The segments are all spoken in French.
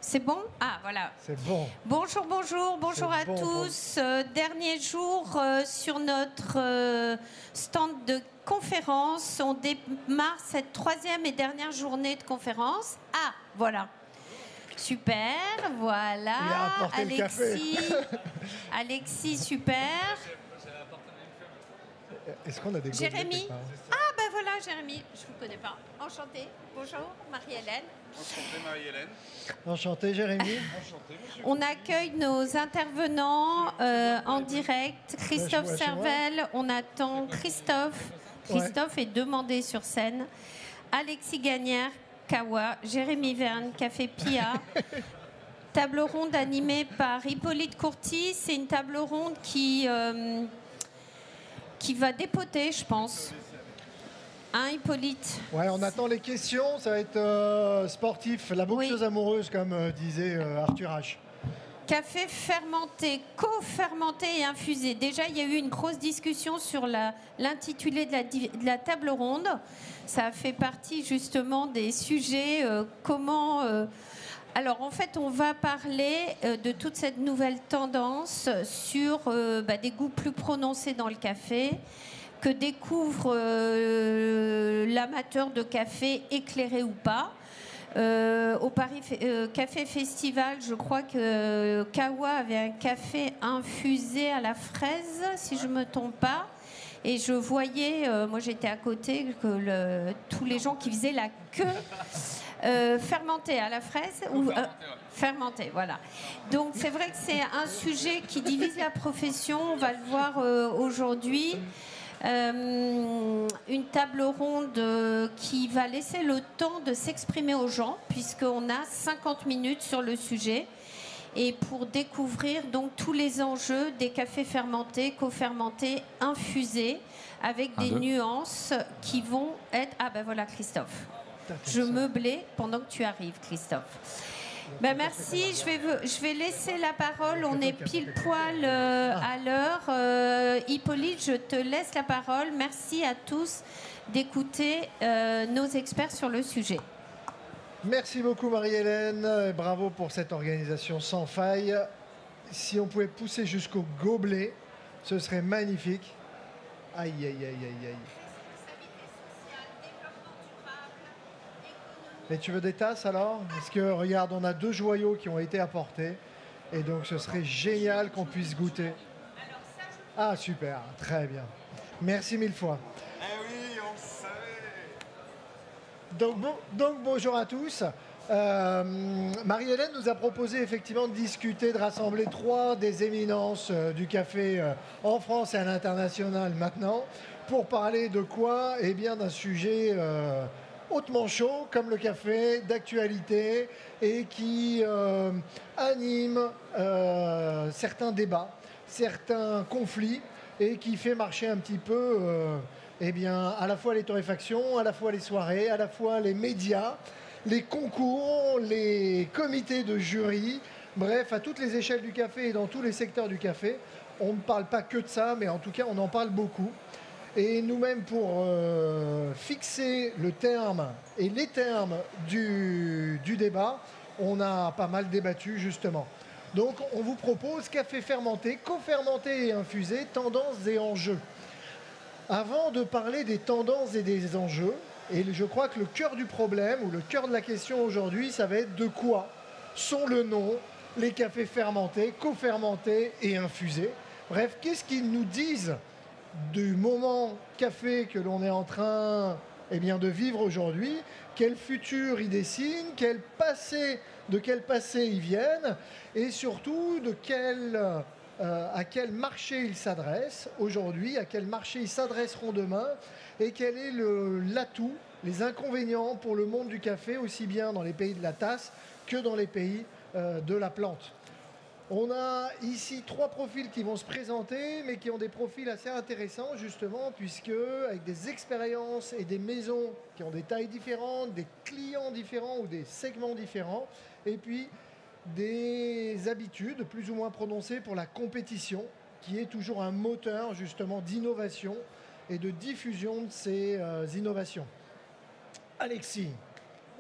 C'est bon? Ah, voilà. C'est bon. Bonjour, bonjour, bonjour à tous. Dernier jour sur notre stand de conférence. On démarre cette troisième et dernière journée de conférence. Ah, voilà. Super, voilà. Il a apporté Alexis, le café. Alexis, super. Est-ce qu'on a des gobelets Jérémy. quelque part? Ah, ben voilà, Jérémy. Je ne vous connais pas. Enchantée. Bonjour, Marie-Hélène. Enchanté Marie-Hélène. Enchanté Jérémy. Enchanté monsieur. On accueille nos intervenants en direct. Christophe Servel, on attend Christophe. Christophe est demandé sur scène. Alexis Gagnère, Kawa. Jérémy Verne, Café Pia. Table ronde animée par Hippolyte Courty. C'est une table ronde qui va dépoter, je pense. Hein, Hippolyte? Ouais, on attend les questions. Ça va être sportif. La boxeuse amoureuse, comme disait Arthur H. Café fermenté, co-fermenté et infusé. Déjà, il y a eu une grosse discussion sur l'intitulé de la table ronde. Ça fait partie justement des sujets. Alors, en fait, on va parler de toute cette nouvelle tendance sur des goûts plus prononcés dans le café que découvre l'amateur de café, éclairé ou pas. Au Paris Café Festival, je crois que Kawa avait un café infusé à la fraise, si je ne me trompe pas. Et je voyais, moi j'étais à côté, que tous les gens qui faisaient la queue fermenté à la fraise ou fermenté, voilà. Donc c'est vrai que c'est un sujet qui divise la profession, on va le voir aujourd'hui. Une table ronde qui va laisser le temps de s'exprimer aux gens, puisqu'on a 50 minutes sur le sujet. Et pour découvrir donc tous les enjeux des cafés fermentés, co-fermentés, infusés, avec des nuances qui vont être... Ah ben voilà Christophe. Je meublais pendant que tu arrives, Christophe. Ben merci, je vais laisser la parole, on est pile poil à l'heure. Hippolyte, je te laisse la parole. Merci à tous d'écouter nos experts sur le sujet. Merci beaucoup Marie-Hélène, bravo pour cette organisation sans faille. Si on pouvait pousser jusqu'au gobelet, ce serait magnifique. Aïe, aïe, aïe, aïe, aïe. Et tu veux des tasses alors? Parce que regarde, on a 2 joyaux qui ont été apportés. Et donc ce serait génial qu'on puisse goûter. Ah super, très bien. Merci 1000 fois. Eh oui, on le savait. Donc bonjour à tous. Marie-Hélène nous a proposé effectivement de discuter, de rassembler 3 des éminences du café en France et à l'international maintenant. Pour parler de quoi? Eh bien d'un sujet... hautement chaud, comme le café, d'actualité, et qui anime certains débats, certains conflits, et qui fait marcher un petit peu à la fois les torréfactions, à la fois les soirées, à la fois les médias, les concours, les comités de jury, bref, à toutes les échelles du café et dans tous les secteurs du café. On ne parle pas que de ça, mais en tout cas, on en parle beaucoup. Et nous-mêmes, pour fixer le terme et les termes du débat, on a pas mal débattu justement. Donc on vous propose café fermenté, co-fermenté et infusé, tendances et enjeux. Avant de parler des tendances et des enjeux, et je crois que le cœur du problème ou le cœur de la question aujourd'hui, ça va être de quoi sont le nom les cafés fermentés, co-fermentés et infusés. Bref, qu'est-ce qu'ils nous disent du moment café que l'on est en train de vivre aujourd'hui, quel futur ils dessinent, de quel passé ils viennent, et surtout à quel marché ils s'adressent aujourd'hui, à quel marché ils s'adresseront demain, et quel est l'atout, les inconvénients pour le monde du café, aussi bien dans les pays de la tasse que dans les pays de la plante. On a ici 3 profils qui vont se présenter, mais qui ont des profils assez intéressants, justement, puisque avec des expériences et des maisons qui ont des tailles différentes, des clients différents ou des segments différents, et puis des habitudes plus ou moins prononcées pour la compétition, qui est toujours un moteur, justement, d'innovation et de diffusion de ces innovations. Alexis,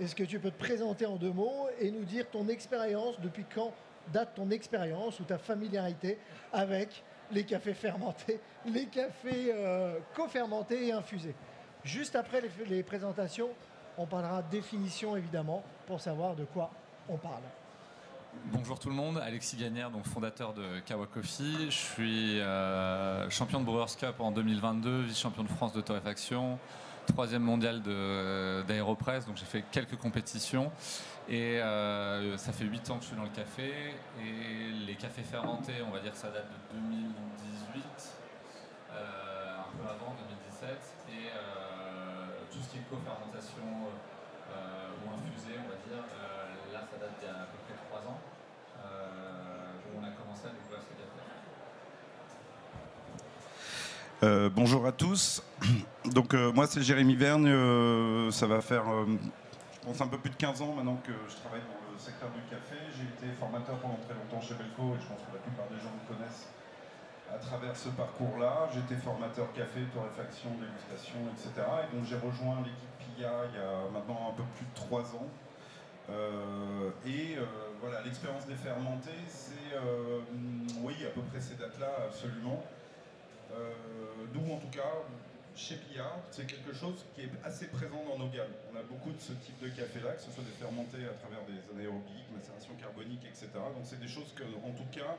Est-ce que tu peux te présenter en 2 mots et nous dire ton expérience, depuis quand date ton expérience ou ta familiarité avec les cafés fermentés, les cafés co-fermentés et infusés. Juste après les présentations, on parlera définition évidemment pour savoir de quoi on parle. Bonjour tout le monde, Alexis Gagnère, donc fondateur de Kawa Coffee. Je suis champion de Brewers Cup en 2022, vice-champion de France de torréfaction, 3e mondial d'Aéropress, donc j'ai fait quelques compétitions. Et ça fait 8 ans que je suis dans le café. Et les cafés fermentés, on va dire que ça date de 2018, un peu avant, 2017. Et tout ce qui est co-fermentation ou infusé, on va dire, là ça date d'il y a à peu près 3 ans. Où on a commencé à découvrir ces cafés. Bonjour à tous. Donc moi c'est Jérémy Vergne. Ça va faire je pense un peu plus de 15 ans maintenant que je travaille dans le secteur du café. J'ai été formateur pendant très longtemps chez Belco et je pense que la plupart des gens me connaissent à travers ce parcours-là. J'étais formateur café, torréfaction, dégustation, etc. Et donc j'ai rejoint l'équipe PIA il y a maintenant un peu plus de 3 ans. Voilà, l'expérience des fermentés, c'est oui, à peu près ces dates-là, absolument. Nous, en tout cas, chez PIA, c'est quelque chose qui est assez présent dans nos gammes. On a beaucoup de ce type de café-là, que ce soit des fermentés à travers des anaérobiques, macération carbonique, etc. Donc c'est des choses que, en tout cas,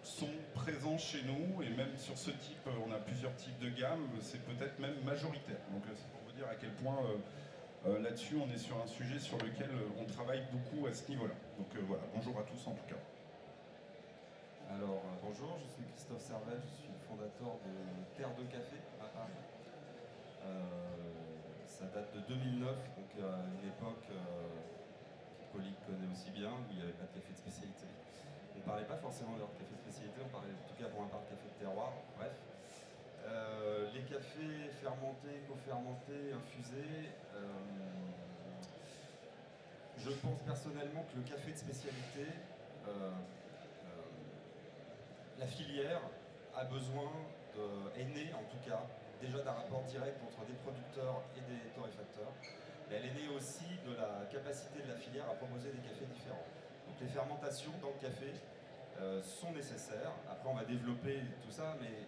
sont présents chez nous. Et même sur ce type, on a plusieurs types de gammes. C'est peut-être même majoritaire. Donc c'est pour vous dire à quel point... là-dessus, on est sur un sujet sur lequel on travaille beaucoup à ce niveau-là. Donc voilà, bonjour à tous en tout cas. Alors bonjour, je suis Christophe Servet, je suis le fondateur de Terre de Café à Paris. Ça date de 2009, donc à une époque qu'Hippolyte connaît aussi bien, où il n'y avait pas de café de spécialité. On ne parlait pas forcément de café de spécialité, on parlait en tout cas pour ma part de café de terroir, bref. Les cafés fermentés, co-fermentés, infusés, je pense personnellement que le café de spécialité, la filière a besoin, est née en tout cas, déjà d'un rapport direct entre des producteurs et des torréfacteurs, mais elle est née aussi de la capacité de la filière à proposer des cafés différents. Donc les fermentations dans le café sont nécessaires. Après on va développer tout ça, mais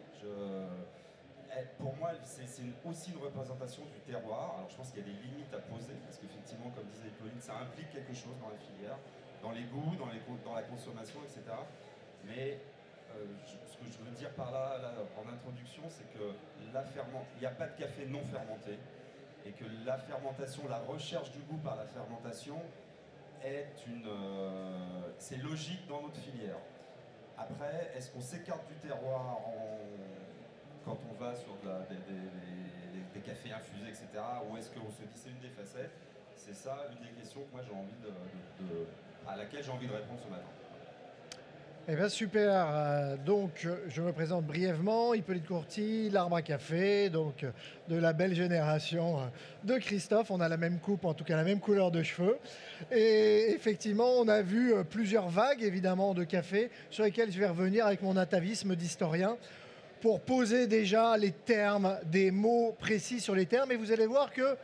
pour moi, c'est aussi une représentation du terroir. Alors je pense qu'il y a des limites à poser, parce qu'effectivement, comme disait Pauline, ça implique quelque chose dans la filière, dans les goûts, dans la consommation, etc. Mais ce que je veux dire par là en introduction, c'est que il n'y a pas de café non fermenté, et que la fermentation, la recherche du goût par la fermentation, c'est logique dans notre filière. Après, est-ce qu'on s'écarte du terroir quand on va sur des cafés infusés, etc. Ou est-ce qu'on se dit c'est une des facettes? C'est ça une des questions que moi j'ai envie à laquelle j'ai envie de répondre ce matin. Eh bien super, donc je me présente brièvement, Hippolyte Courty, l'Arbre à Café, donc de la belle génération de Christophe, on a la même coupe, en tout cas la même couleur de cheveux, et effectivement on a vu plusieurs vagues évidemment de café sur lesquelles je vais revenir avec mon atavisme d'historien pour poser déjà les termes, des mots précis sur les termes, et vous allez voir qu'il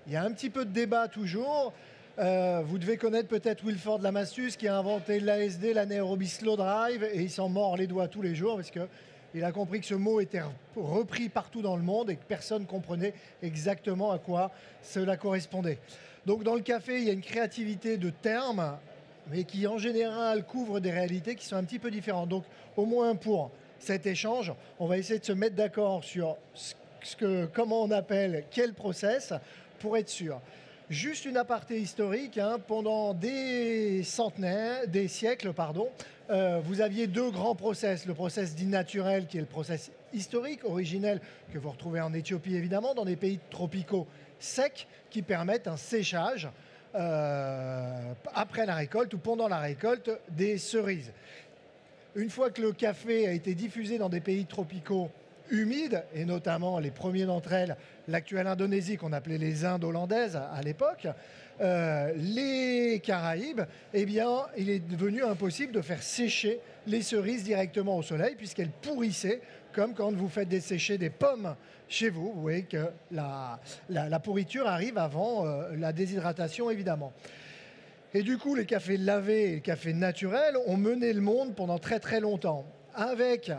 y a un petit peu de débat toujours. Vous devez connaître peut-être Wilford Lamassus qui a inventé l'ASD, l'anaérobie slow drive, et il s'en mord les doigts tous les jours parce qu'il a compris que ce mot était repris partout dans le monde et que personne ne comprenait exactement à quoi cela correspondait. Donc dans le café, il y a une créativité de termes, mais qui en général couvre des réalités qui sont un petit peu différentes. Donc au moins pour cet échange, on va essayer de se mettre d'accord sur comment on appelle quel process pour être sûr. Juste une aparté historique, pendant des siècles, vous aviez 2 grands process. Le process dit naturel, qui est le process historique, originel, que vous retrouvez en Éthiopie évidemment, dans des pays tropicaux secs, qui permettent un séchage après la récolte ou pendant la récolte des cerises. Une fois que le café a été diffusé dans des pays tropicaux humides, et notamment les premiers d'entre elles, l'actuelle Indonésie qu'on appelait les Indes hollandaises à l'époque, les Caraïbes, eh bien, il est devenu impossible de faire sécher les cerises directement au soleil puisqu'elles pourrissaient comme quand vous faites dessécher des pommes chez vous. Vous voyez que la pourriture arrive avant la déshydratation, évidemment. Et du coup, les cafés lavés et les cafés naturels ont mené le monde pendant très très longtemps. Avec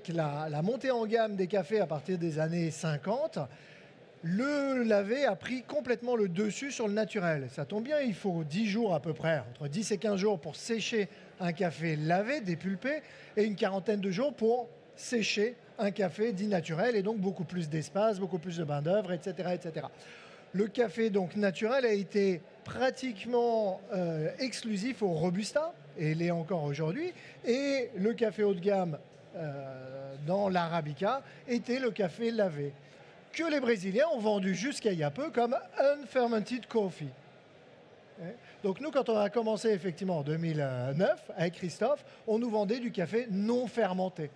la montée en gamme des cafés à partir des années 50, le lavé a pris complètement le dessus sur le naturel. Ça tombe bien, il faut 10 jours à peu près, entre 10 et 15 jours pour sécher un café lavé, dépulpé, et une quarantaine de jours pour sécher un café dit naturel, et donc beaucoup plus d'espace, beaucoup plus de main-d'œuvre, etc., etc. Le café donc naturel a été pratiquement exclusif au Robusta, et l'est encore aujourd'hui, et le café haut de gamme dans l'Arabica était le café lavé, que les Brésiliens ont vendu jusqu'à il y a peu comme unfermented coffee. Donc nous, quand on a commencé effectivement en 2009 avec Christophe, on nous vendait du café non fermenté.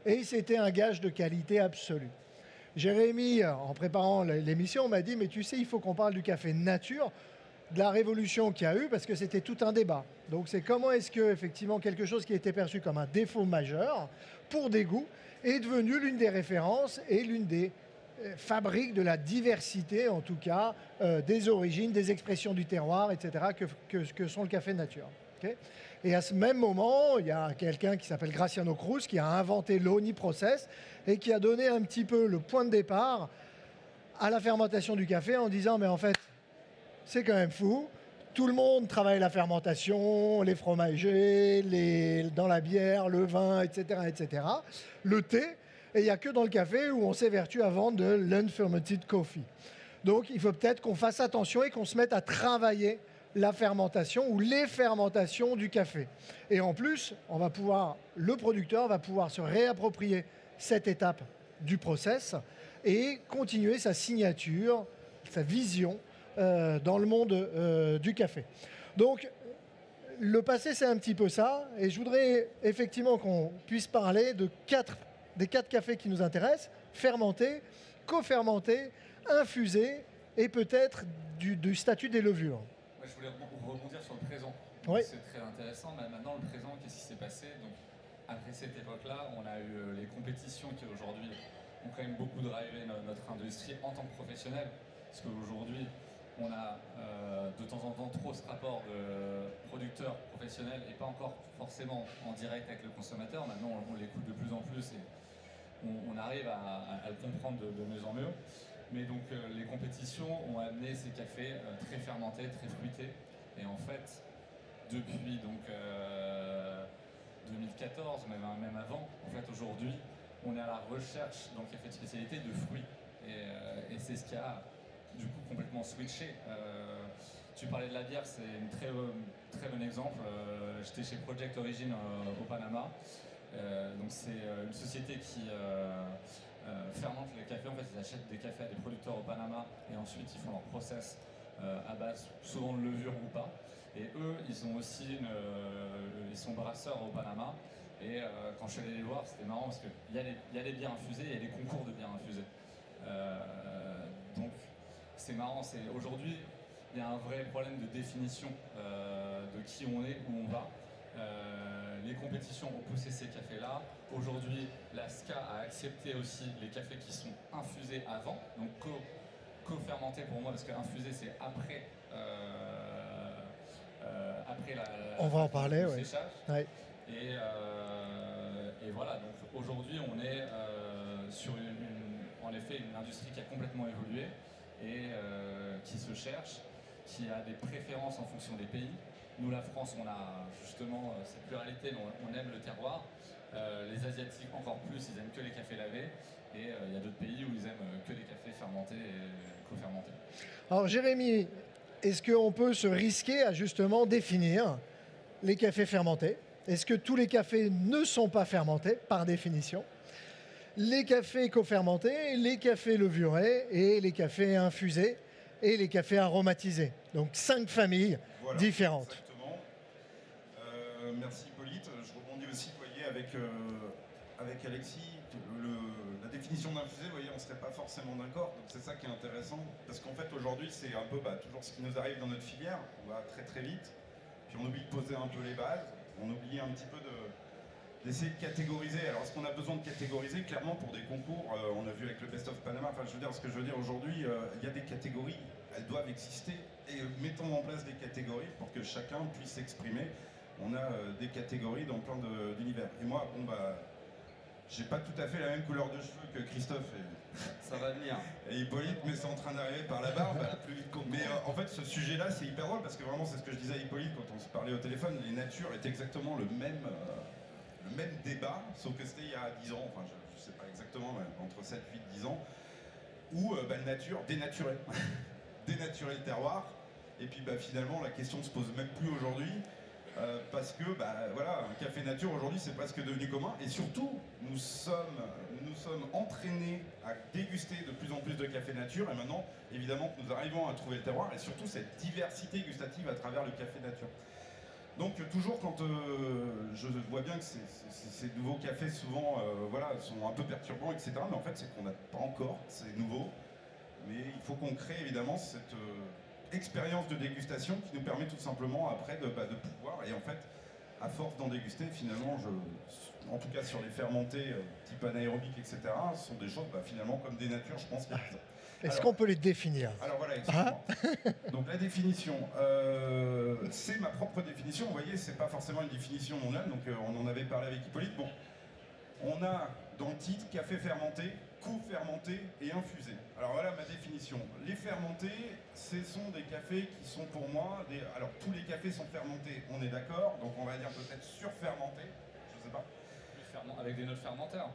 Et c'était un gage de qualité absolue. Jérémy, en préparant l'émission, m'a dit « Mais tu sais, il faut qu'on parle du café nature, de la révolution qu'il y a eu, parce que c'était tout un débat. » Donc c'est comment est-ce que effectivement quelque chose qui était perçu comme un défaut majeur pour des goûts est devenu l'une des références et l'une des fabriques de la diversité, en tout cas, des origines, des expressions du terroir, etc., que sont le café nature. Okay. Et à ce même moment, il y a quelqu'un qui s'appelle Graciano Cruz qui a inventé l'Oni Process et qui a donné un petit peu le point de départ à la fermentation du café en disant mais en fait, c'est quand même fou. Tout le monde travaille la fermentation, les fromagers, dans la bière, le vin, etc., etc. Le thé, et il n'y a que dans le café où on s'évertue à vendre de l'unfermented coffee. Donc il faut peut-être qu'on fasse attention et qu'on se mette à travailler la fermentation ou les fermentations du café. Et en plus, le producteur va pouvoir se réapproprier cette étape du process et continuer sa signature, sa vision dans le monde du café. Donc, le passé, c'est un petit peu ça. Et je voudrais effectivement qu'on puisse parler des quatre cafés qui nous intéressent, fermentés, co-fermentés, infusés et peut-être du statut des levures. Je voulais rebondir sur le présent. Oui. C'est très intéressant. Mais maintenant, le présent, qu'est-ce qui s'est passé? Donc, après cette époque-là, on a eu les compétitions qui aujourd'hui ont quand même beaucoup drivé notre industrie en tant que professionnel. Parce qu'aujourd'hui, on a de temps en temps trop ce rapport de producteur professionnel et pas encore forcément en direct avec le consommateur. Maintenant, on l'écoute de plus en plus et on arrive à le comprendre de mieux en mieux. Mais donc les compétitions ont amené ces cafés très fermentés, très fruités. Et en fait, depuis donc 2014, même avant, en fait aujourd'hui, on est à la recherche dans le café de spécialité de fruits. Et c'est ce qui a du coup complètement switché. Tu parlais de la bière, c'est un très bon exemple. J'étais chez Project Origin au Panama. Donc c'est une société qui fermente les cafés. En fait, ils achètent des cafés à des producteurs au Panama et ensuite ils font leur process à base souvent de levure ou pas. Et eux, ils ont aussi ils sont brasseurs au Panama. Et quand je suis allé les voir, c'était marrant parce qu'il y a les bières infusées et il y a des concours de bières infusées. Donc c'est marrant. Aujourd'hui, il y a un vrai problème de définition de qui on est, où on va. Les compétitions ont poussé ces cafés-là. Aujourd'hui, la SCA a accepté aussi les cafés qui sont infusés avant, donc co-fermentés pour moi, parce que infusé c'est après on va en parler, le oui. séchage. Ouais. Et voilà, donc aujourd'hui on est sur en effet une industrie qui a complètement évolué et qui se cherche, qui a des préférences en fonction des pays. Nous, la France, on a justement cette pluralité, mais on aime le terroir. Les Asiatiques, encore plus, ils aiment que les cafés lavés. Et il y a d'autres pays où ils aiment que les cafés fermentés et co-fermentés. Alors, Jérémy, est-ce qu'on peut se risquer à justement définir les cafés fermentés? Est-ce que tous les cafés ne sont pas fermentés, par définition? Les cafés co-fermentés, les cafés levurés et les cafés infusés et les cafés aromatisés. Donc 5 familles différentes. Exactement. Merci Hippolyte. Je rebondis aussi, vous voyez, avec Alexis, la définition d'infusé, vous voyez, on ne serait pas forcément d'accord. Donc c'est ça qui est intéressant, parce qu'en fait aujourd'hui c'est un peu toujours ce qui nous arrive dans notre filière. On va très très vite, puis on oublie de poser un peu les bases, on oublie un petit peu d'essayer de catégoriser. Alors, est-ce qu'on a besoin de catégoriser? Clairement, pour des concours, on a vu avec le Best of Panama, enfin, je veux dire, ce que je veux dire aujourd'hui, il y a des catégories, elles doivent exister, et mettons en place des catégories pour que chacun puisse s'exprimer. On a des catégories dans plein d'univers. Et moi, bon, bah, j'ai pas tout à fait la même couleur de cheveux que Christophe Ça va venir. et Hippolyte, mais c'est en train d'arriver par la barbe. Plus vite qu'on. Mais en fait, ce sujet-là, c'est hyper drôle parce que vraiment, c'est ce que je disais à Hippolyte quand on se parlait au téléphone. Les natures étaient exactement le même débat, sauf que c'était il y a 10 ans, enfin, je sais pas exactement, mais entre 7, 8, 10 ans, où bah, la nature dénaturait. Dénaturer le terroir. Et puis bah, finalement, la question ne se pose même plus aujourd'hui. Parce que bah, voilà, un café nature aujourd'hui c'est presque devenu commun et surtout nous sommes entraînés à déguster de plus en plus de café nature et maintenant évidemment que nous arrivons à trouver le terroir et surtout cette diversité gustative à travers le café nature. Donc toujours quand je vois bien que ces nouveaux cafés souvent voilà, sont un peu perturbants etc. Mais en fait c'est qu'on n'a pas encore, c'est nouveau, mais il faut qu'on crée évidemment cette expérience de dégustation qui nous permet tout simplement après de pouvoir, et en fait à force d'en déguster finalement en tout cas sur les fermentés type anaérobique etc, ce sont des choses finalement comme des natures, je pense qu'il y a plus. Est-ce qu'on peut les définir? Alors voilà, excuse-moi. Donc la définition, c'est ma propre définition, vous voyez, c'est pas forcément une définition mondiale, donc on en avait parlé avec Hippolyte. Bon, on a dans le titre café fermenté, co-fermenté et infusé. Alors voilà ma définition. Les fermentés, ce sont des cafés qui sont pour moi alors tous les cafés sont fermentés, on est d'accord, donc on va dire peut-être surfermentés, je sais pas. Avec des notes fermentaires.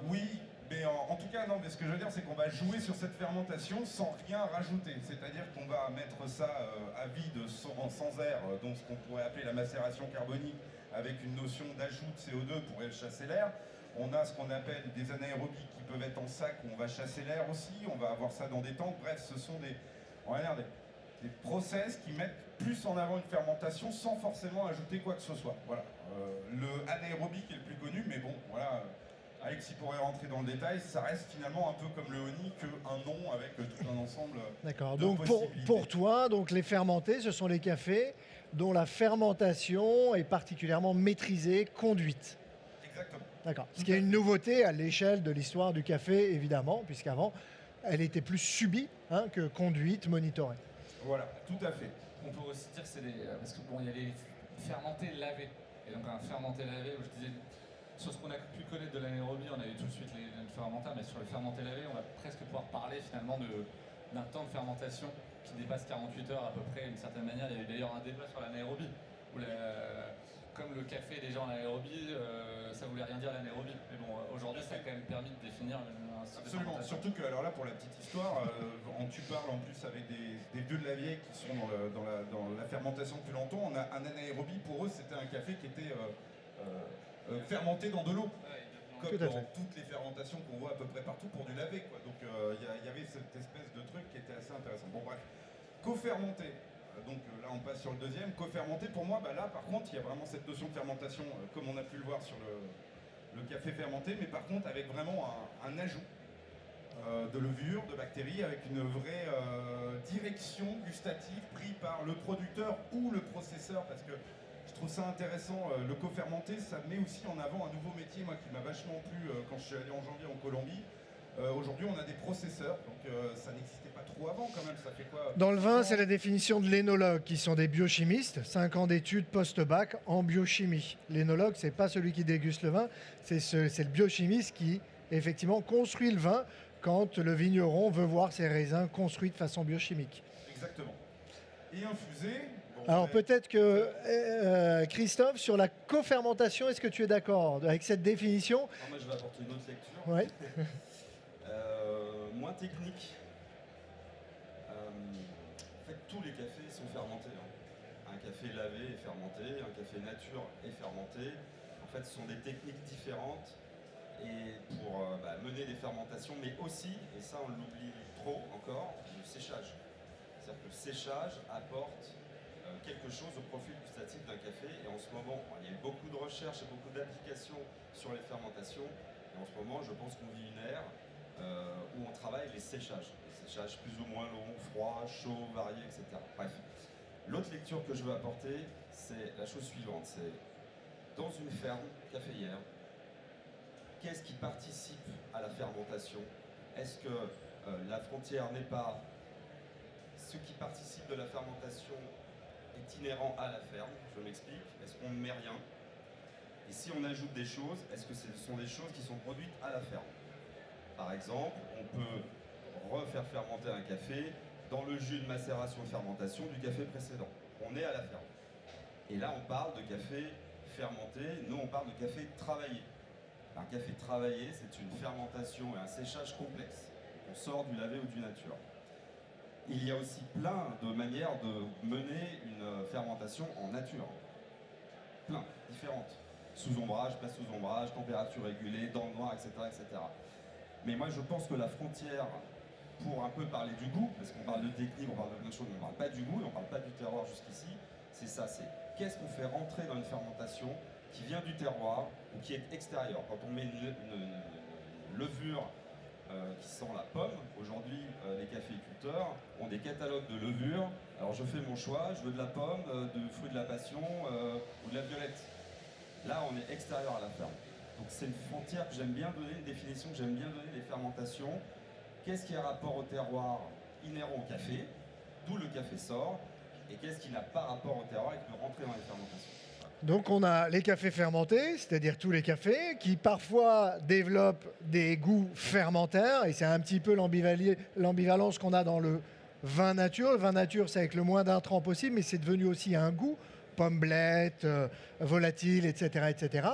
Oui, mais en tout cas non, mais ce que je veux dire c'est qu'on va jouer sur cette fermentation sans rien rajouter. C'est-à-dire qu'on va mettre ça à vide sans air, donc ce qu'on pourrait appeler la macération carbonique, avec une notion d'ajout de CO2 pour chasser l'air. On a ce qu'on appelle des anaérobies qui peuvent être en sac où on va chasser l'air aussi, on va avoir ça dans des tanks. Bref, ce sont des process qui mettent plus en avant une fermentation sans forcément ajouter quoi que ce soit. Voilà. Le anaérobique est le plus connu, mais bon, voilà. Alexis pourrait rentrer dans le détail, ça reste finalement un peu comme le honey qu'un nom avec tout un ensemble. D'accord. De Donc pour toi, donc les fermentés, ce sont les cafés dont la fermentation est particulièrement maîtrisée, conduite. Exactement. D'accord. Ce qui est une nouveauté à l'échelle de l'histoire du café, évidemment, puisqu'avant, elle était plus subie que conduite, monitorée. Voilà, tout à fait. On peut aussi dire que c'est parce que bon, il y a les fermentés lavés. Et donc un fermenté lavé, où je disais, sur ce qu'on a pu connaître de l'anaérobie, on a eu tout de suite les fermentaires, mais sur les fermentés lavés, on va presque pouvoir parler finalement d'un temps de fermentation qui dépasse 48 heures à peu près, d'une certaine manière. Il y a eu d'ailleurs un débat sur l'anaérobie, où comme le café est déjà en anaérobie, ça voulait rien dire l'anaérobie. Mais bon, aujourd'hui, ça a quand même permis de définir un style de Absolument, fermentation. surtout que, alors là, pour la petite histoire, tu parles en plus avec des vieux de la vieille qui sont dans la fermentation depuis longtemps. On a un anaérobie, pour eux, c'était un café qui était fermenté dans de l'eau. Comme dans toutes les fermentations qu'on voit à peu près partout pour du lavé, quoi. Donc il y avait cette espèce de truc qui était assez intéressant. Bon bref, co-fermenté. Donc là on passe sur le deuxième. Co-fermenté pour moi, là par contre il y a vraiment cette notion de fermentation comme on a pu le voir sur le café fermenté, mais par contre avec vraiment un ajout de levure, de bactéries, avec une vraie direction gustative prise par le producteur ou le processeur, parce que je trouve ça intéressant, le co-fermenté, ça met aussi en avant un nouveau métier, moi qui m'a vachement plu quand je suis allé en janvier en Colombie. Aujourd'hui, on a des processeurs, donc ça n'existait pas trop avant quand même. Ça fait quoi? Dans le vin, c'est la définition de l'énologue, qui sont des biochimistes, 5 ans d'études post-bac en biochimie. L'énologue, c'est pas celui qui déguste le vin, c'est le biochimiste qui, effectivement, construit le vin quand le vigneron veut voir ses raisins construits de façon biochimique. Exactement. Et infusé. Alors peut-être que Christophe, sur la co-fermentation, est-ce que tu es d'accord avec cette définition? Alors moi je vais apporter une autre lecture. Ouais. Moins technique. En fait tous les cafés sont fermentés. Un café lavé est fermenté, un café nature est fermenté. En fait ce sont des techniques différentes et pour mener des fermentations, mais aussi, et ça on l'oublie trop encore, le séchage. C'est-à-dire que le séchage apporte quelque chose au profil gustatif d'un café, et en ce moment il y a eu beaucoup de recherches et beaucoup d'applications sur les fermentations, et en ce moment je pense qu'on vit une ère où on travaille les séchages plus ou moins longs, froids, chauds, variés, etc. Bref, l'autre lecture que je veux apporter, c'est la chose suivante, c'est dans une ferme caféière, qu'est-ce qui participe à la fermentation? Est-ce que la frontière n'est pas ce qui participe de la fermentation est inhérent à la ferme? Je m'explique. Est-ce qu'on ne met rien? Et si on ajoute des choses, est-ce que ce sont des choses qui sont produites à la ferme? Par exemple, on peut refaire fermenter un café dans le jus de macération et fermentation du café précédent. On est à la ferme. Et là, on parle de café fermenté, nous on parle de café travaillé. Un café travaillé, c'est une fermentation et un séchage complexe. On sort du lavé ou du nature. Il y a aussi plein de manières de mener une fermentation en nature. Plein, différentes. Sous ombrage, pas sous ombrage, température régulée, dans le noir, etc., etc. Mais moi je pense que la frontière, pour un peu parler du goût, parce qu'on parle de technique, on parle de plein de choses, mais on ne parle pas du goût, et on ne parle pas du terroir jusqu'ici, c'est ça, c'est qu'est-ce qu'on fait rentrer dans une fermentation qui vient du terroir ou qui est extérieure. Quand on met une levure qui sent la pomme, aujourd'hui les caféiculteurs ont des catalogues de levures. Alors je fais mon choix, je veux de la pomme, de fruit de la passion ou de la violette. Là on est extérieur à la ferme. Donc c'est une frontière que j'aime bien donner, une définition que j'aime bien donner des fermentations. Qu'est-ce qui a rapport au terroir inhérent au café, d'où le café sort, et qu'est-ce qui n'a pas rapport au terroir et qui peut rentrer dans les fermentations. Donc on a les cafés fermentés, c'est-à-dire tous les cafés, qui parfois développent des goûts fermentaires, et c'est un petit peu l'ambivalence qu'on a dans le vin nature. Le vin nature, c'est avec le moins d'intrants possible, mais c'est devenu aussi un goût, pommelette, volatile, etc., etc.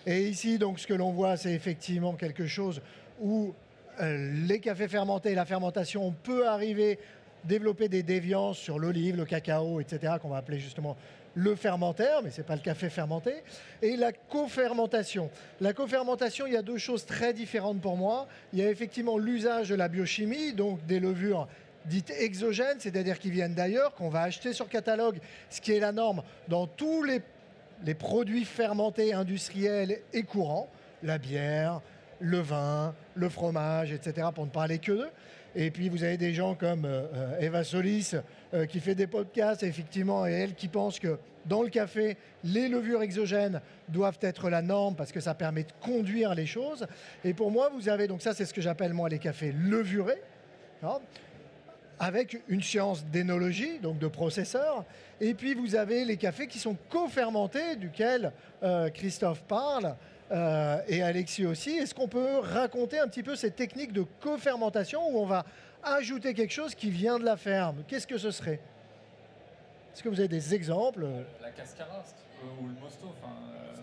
Et ici, donc, ce que l'on voit, c'est effectivement quelque chose où les cafés fermentés, la fermentation, on peut arriver à développer des déviances sur l'olive, le cacao, etc., qu'on va appeler justement le fermentaire, mais ce n'est pas le café fermenté. Et la cofermentation. La cofermentation, il y a deux choses très différentes pour moi. Il y a effectivement l'usage de la biochimie, donc des levures dites exogènes, c'est-à-dire qui viennent d'ailleurs, qu'on va acheter sur catalogue, ce qui est la norme dans tous les produits fermentés industriels et courants, la bière, le vin, le fromage, etc., pour ne parler que d'eux. Et puis vous avez des gens comme Eva Solis qui fait des podcasts, effectivement, et elle qui pense que dans le café, les levures exogènes doivent être la norme parce que ça permet de conduire les choses. Et pour moi, vous avez, donc ça c'est ce que j'appelle moi les cafés levurés, hein, avec une science d'énologie, donc de processeurs. Et puis vous avez les cafés qui sont co-fermentés, duquel Christophe parle, et Alexis aussi. Est-ce qu'on peut raconter un petit peu cette technique de co-fermentation où on va ajouter quelque chose qui vient de la ferme? Qu'est-ce que ce serait? Est-ce que vous avez des exemples? La cascara ou le mosto. Le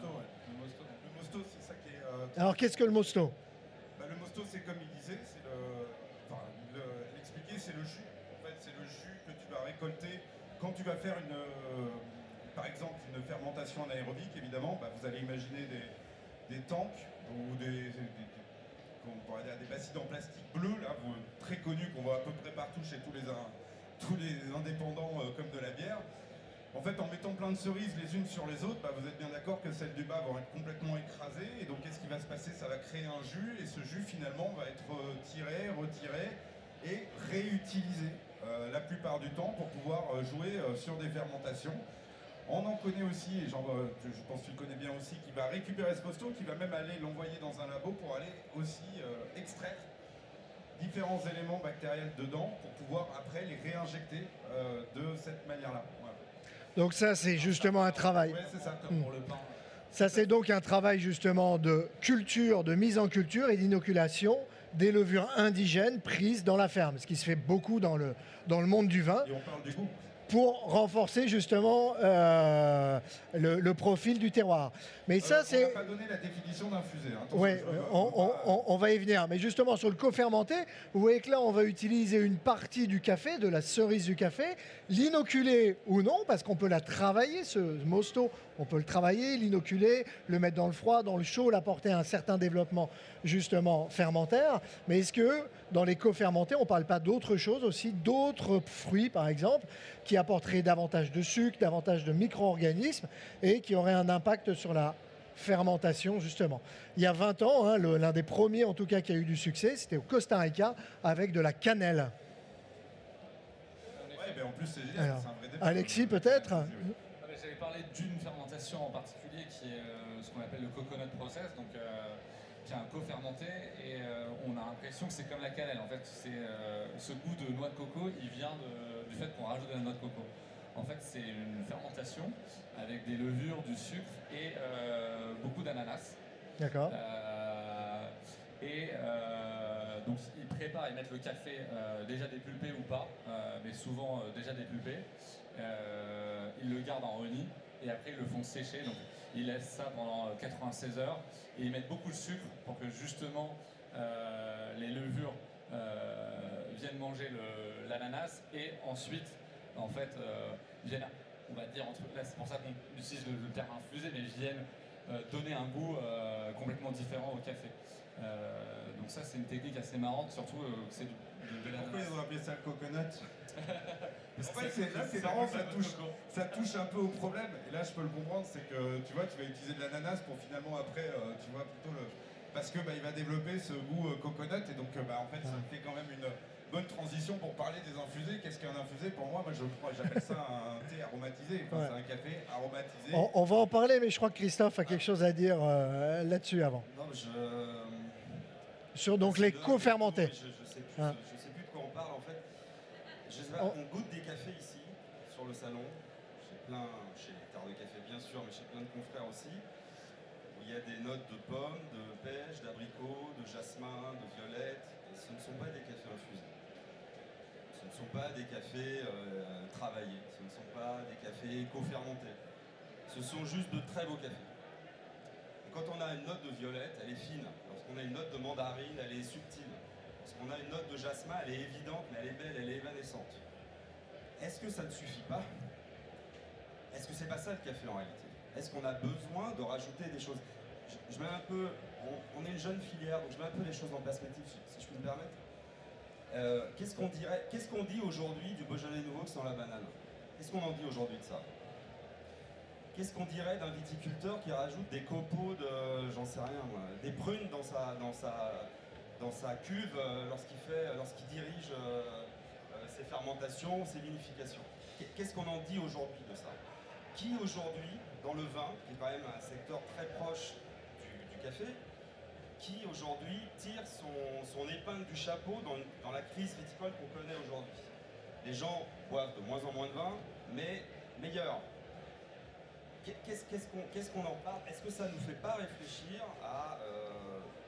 mosto, c'est ça qui est... Alors qu'est-ce que le mosto? Le mosto, c'est comme il disait, c'est l'expliquer, c'est le jus. En fait, c'est le jus que tu vas récolter quand tu vas faire par exemple, une fermentation anaérobique. Évidemment, vous allez imaginer des tanks ou des bassines en plastique bleu, là, très connus, qu'on voit à peu près partout chez tous les indépendants comme de la bière. En fait, en mettant plein de cerises les unes sur les autres, vous êtes bien d'accord que celles du bas vont être complètement écrasées. Et donc, qu'est-ce qui va se passer? Ça va créer un jus, et ce jus, finalement, va être tiré, retiré et réutilisé la plupart du temps pour pouvoir jouer sur des fermentations. On en connaît aussi, et je pense que tu le connais bien aussi, qui va récupérer ce mosto, qui va même aller l'envoyer dans un labo pour aller aussi extraire différents éléments bactériels dedans pour pouvoir après les réinjecter de cette manière-là. Voilà. Donc ça, c'est justement un travail. Oui, c'est ça, comme pour le pain. Ça, c'est donc un travail justement de culture, de mise en culture et d'inoculation des levures indigènes prises dans la ferme, ce qui se fait beaucoup dans le monde du vin. Et on parle du goût. Pour renforcer justement le profil du terroir. Mais ça, c'est... On n'a pas donné la définition d'infusé. Oui, on va y venir. Mais justement, sur le co-fermenté, vous voyez que là, on va utiliser une partie du café, de la cerise du café, l'inoculer ou non, parce qu'on peut la travailler, ce mosto, on peut le travailler, l'inoculer, le mettre dans le froid, dans le chaud, l'apporter à un certain développement, justement, fermentaire. Mais est-ce que, dans les co-fermentés, on ne parle pas d'autres choses aussi, d'autres fruits, par exemple, qui apporteraient davantage de sucre, davantage de micro-organismes et qui auraient un impact sur la fermentation, justement. Il y a 20 ans, l'un des premiers, en tout cas, qui a eu du succès, c'était au Costa Rica, avec de la cannelle. Ouais, en plus, c'est génial. Alors, c'est un vrai débat. Alexis, peut-être? J'avais parlé d'une fermentation en particulier qui est ce qu'on appelle le coconut process, donc, qui est un co-fermenté, et on a l'impression que c'est comme la cannelle. En fait, ce goût de noix de coco, il vient du fait qu'on rajoute de la noix de coco. En fait, c'est une fermentation avec des levures, du sucre et beaucoup d'ananas. D'accord. Donc ils préparent, ils mettent le café déjà dépulpé ou pas, mais souvent déjà dépulpé. Ils le gardent en honey et après ils le font sécher. Donc ils laissent ça pendant 96 heures et ils mettent beaucoup de sucre pour que justement les levures viennent manger l'ananas et ensuite en fait viennent, on va dire là c'est pour ça qu'on utilise le terme infusé, mais viennent donner un goût complètement différent au café. Donc ça c'est une technique assez marrante, surtout que c'est de l'ananas. Pourquoi ils ont appelé ça coconut? En fait, là c'est marrant, ça touche un peu au problème, et là je peux le comprendre, c'est que tu vois, tu vas utiliser de l'ananas pour finalement après, tu vois, plutôt parce que il va développer ce goût coconut, et donc en fait ça fait quand même une bonne transition pour parler des infusés. Qu'est-ce qu'un infusé pour moi? J'appelle ça un thé aromatisé, enfin, c'est un café aromatisé. On va en parler, mais je crois que Christophe a quelque chose à dire là-dessus avant. Non, sur donc les co-fermentés. Je sais plus de quoi on parle en fait. Je sais pas, on goûte des cafés ici, sur le salon, chez Terre de Café bien sûr, mais chez plein de confrères aussi, où il y a des notes de pommes, de pêche, d'abricot, de jasmin, de violette, et ce ne sont pas des cafés infusés. Ce ne sont pas des cafés travaillés, ce ne sont pas des cafés co-fermentés. Ce sont juste de très beaux cafés. Et quand on a une note de violette, elle est fine. Lorsqu'on a une note de mandarine, elle est subtile. Lorsqu'on a une note de jasmin, elle est évidente, mais elle est belle, elle est évanescente. Est-ce que ça ne suffit pas? Est-ce que c'est pas ça le café en réalité? Est-ce qu'on a besoin de rajouter des choses? Je mets un peu, on est une jeune filière, donc je mets un peu les choses en perspective, si je puis me permettre. Qu'est-ce qu'on dit aujourd'hui du Beaujolais nouveau sans la banane? Qu'est-ce qu'on en dit aujourd'hui de ça? Qu'est-ce qu'on dirait d'un viticulteur qui rajoute des copeaux de, j'en sais rien moi, des prunes dans sa cuve lorsqu'il dirige ses fermentations, ses vinifications? Qu'est-ce qu'on en dit aujourd'hui de ça? Qui aujourd'hui, dans le vin, qui est quand même un secteur très proche du café, qui aujourd'hui tire son épingle du chapeau dans la crise viticole qu'on connaît aujourd'hui? Les gens boivent de moins en moins de vin, mais meilleur. Qu'est-ce qu'on en parle? Est-ce que ça ne nous fait pas réfléchir à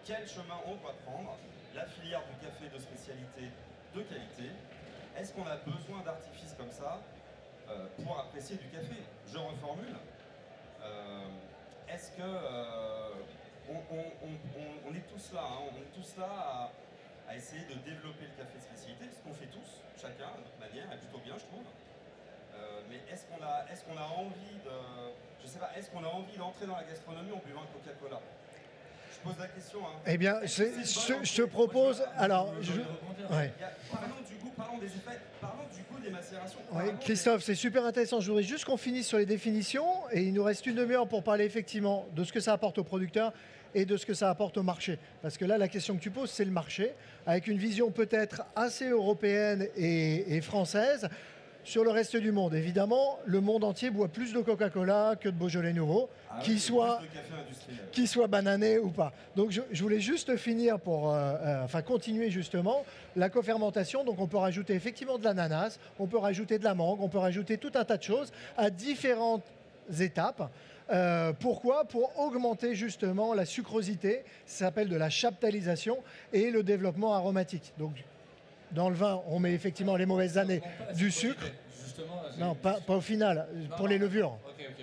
quel chemin on doit prendre? La filière du café de spécialité, de qualité. Est-ce qu'on a besoin d'artifices comme ça pour apprécier du café? Je reformule. Est-ce que on est tous là, hein, on est tous là à essayer de développer le café de spécialité, ce qu'on fait tous, chacun à notre manière, et plutôt bien je trouve. Mais est-ce qu'on a envie de, je sais pas, est-ce qu'on a envie d'entrer dans la gastronomie en buvant un Coca-Cola? Je pose la question. Hein. Eh bien, je te propose. Alors, parlons du goût, parlons des effets, parlons du goût des macérations. Oui, Christophe, c'est super intéressant. Je voudrais juste qu'on finisse sur les définitions et il nous reste une demi-heure pour parler effectivement de ce que ça apporte aux producteurs et de ce que ça apporte au marché. Parce que là, la question que tu poses, c'est le marché, avec une vision peut-être assez européenne et française. Sur le reste du monde, évidemment, le monde entier boit plus de Coca-Cola que de Beaujolais nouveau, qu'il soit banané ou pas. Donc je voulais juste finir pour continuer justement la cofermentation. Donc on peut rajouter effectivement de l'ananas, on peut rajouter de la mangue, on peut rajouter tout un tas de choses à différentes étapes. Pourquoi? Pour augmenter justement la sucrosité, ça s'appelle de la chaptalisation, et le développement aromatique. Donc, dans le vin, on met effectivement les mauvaises années du sucre. Non, pas au final, pour les levures.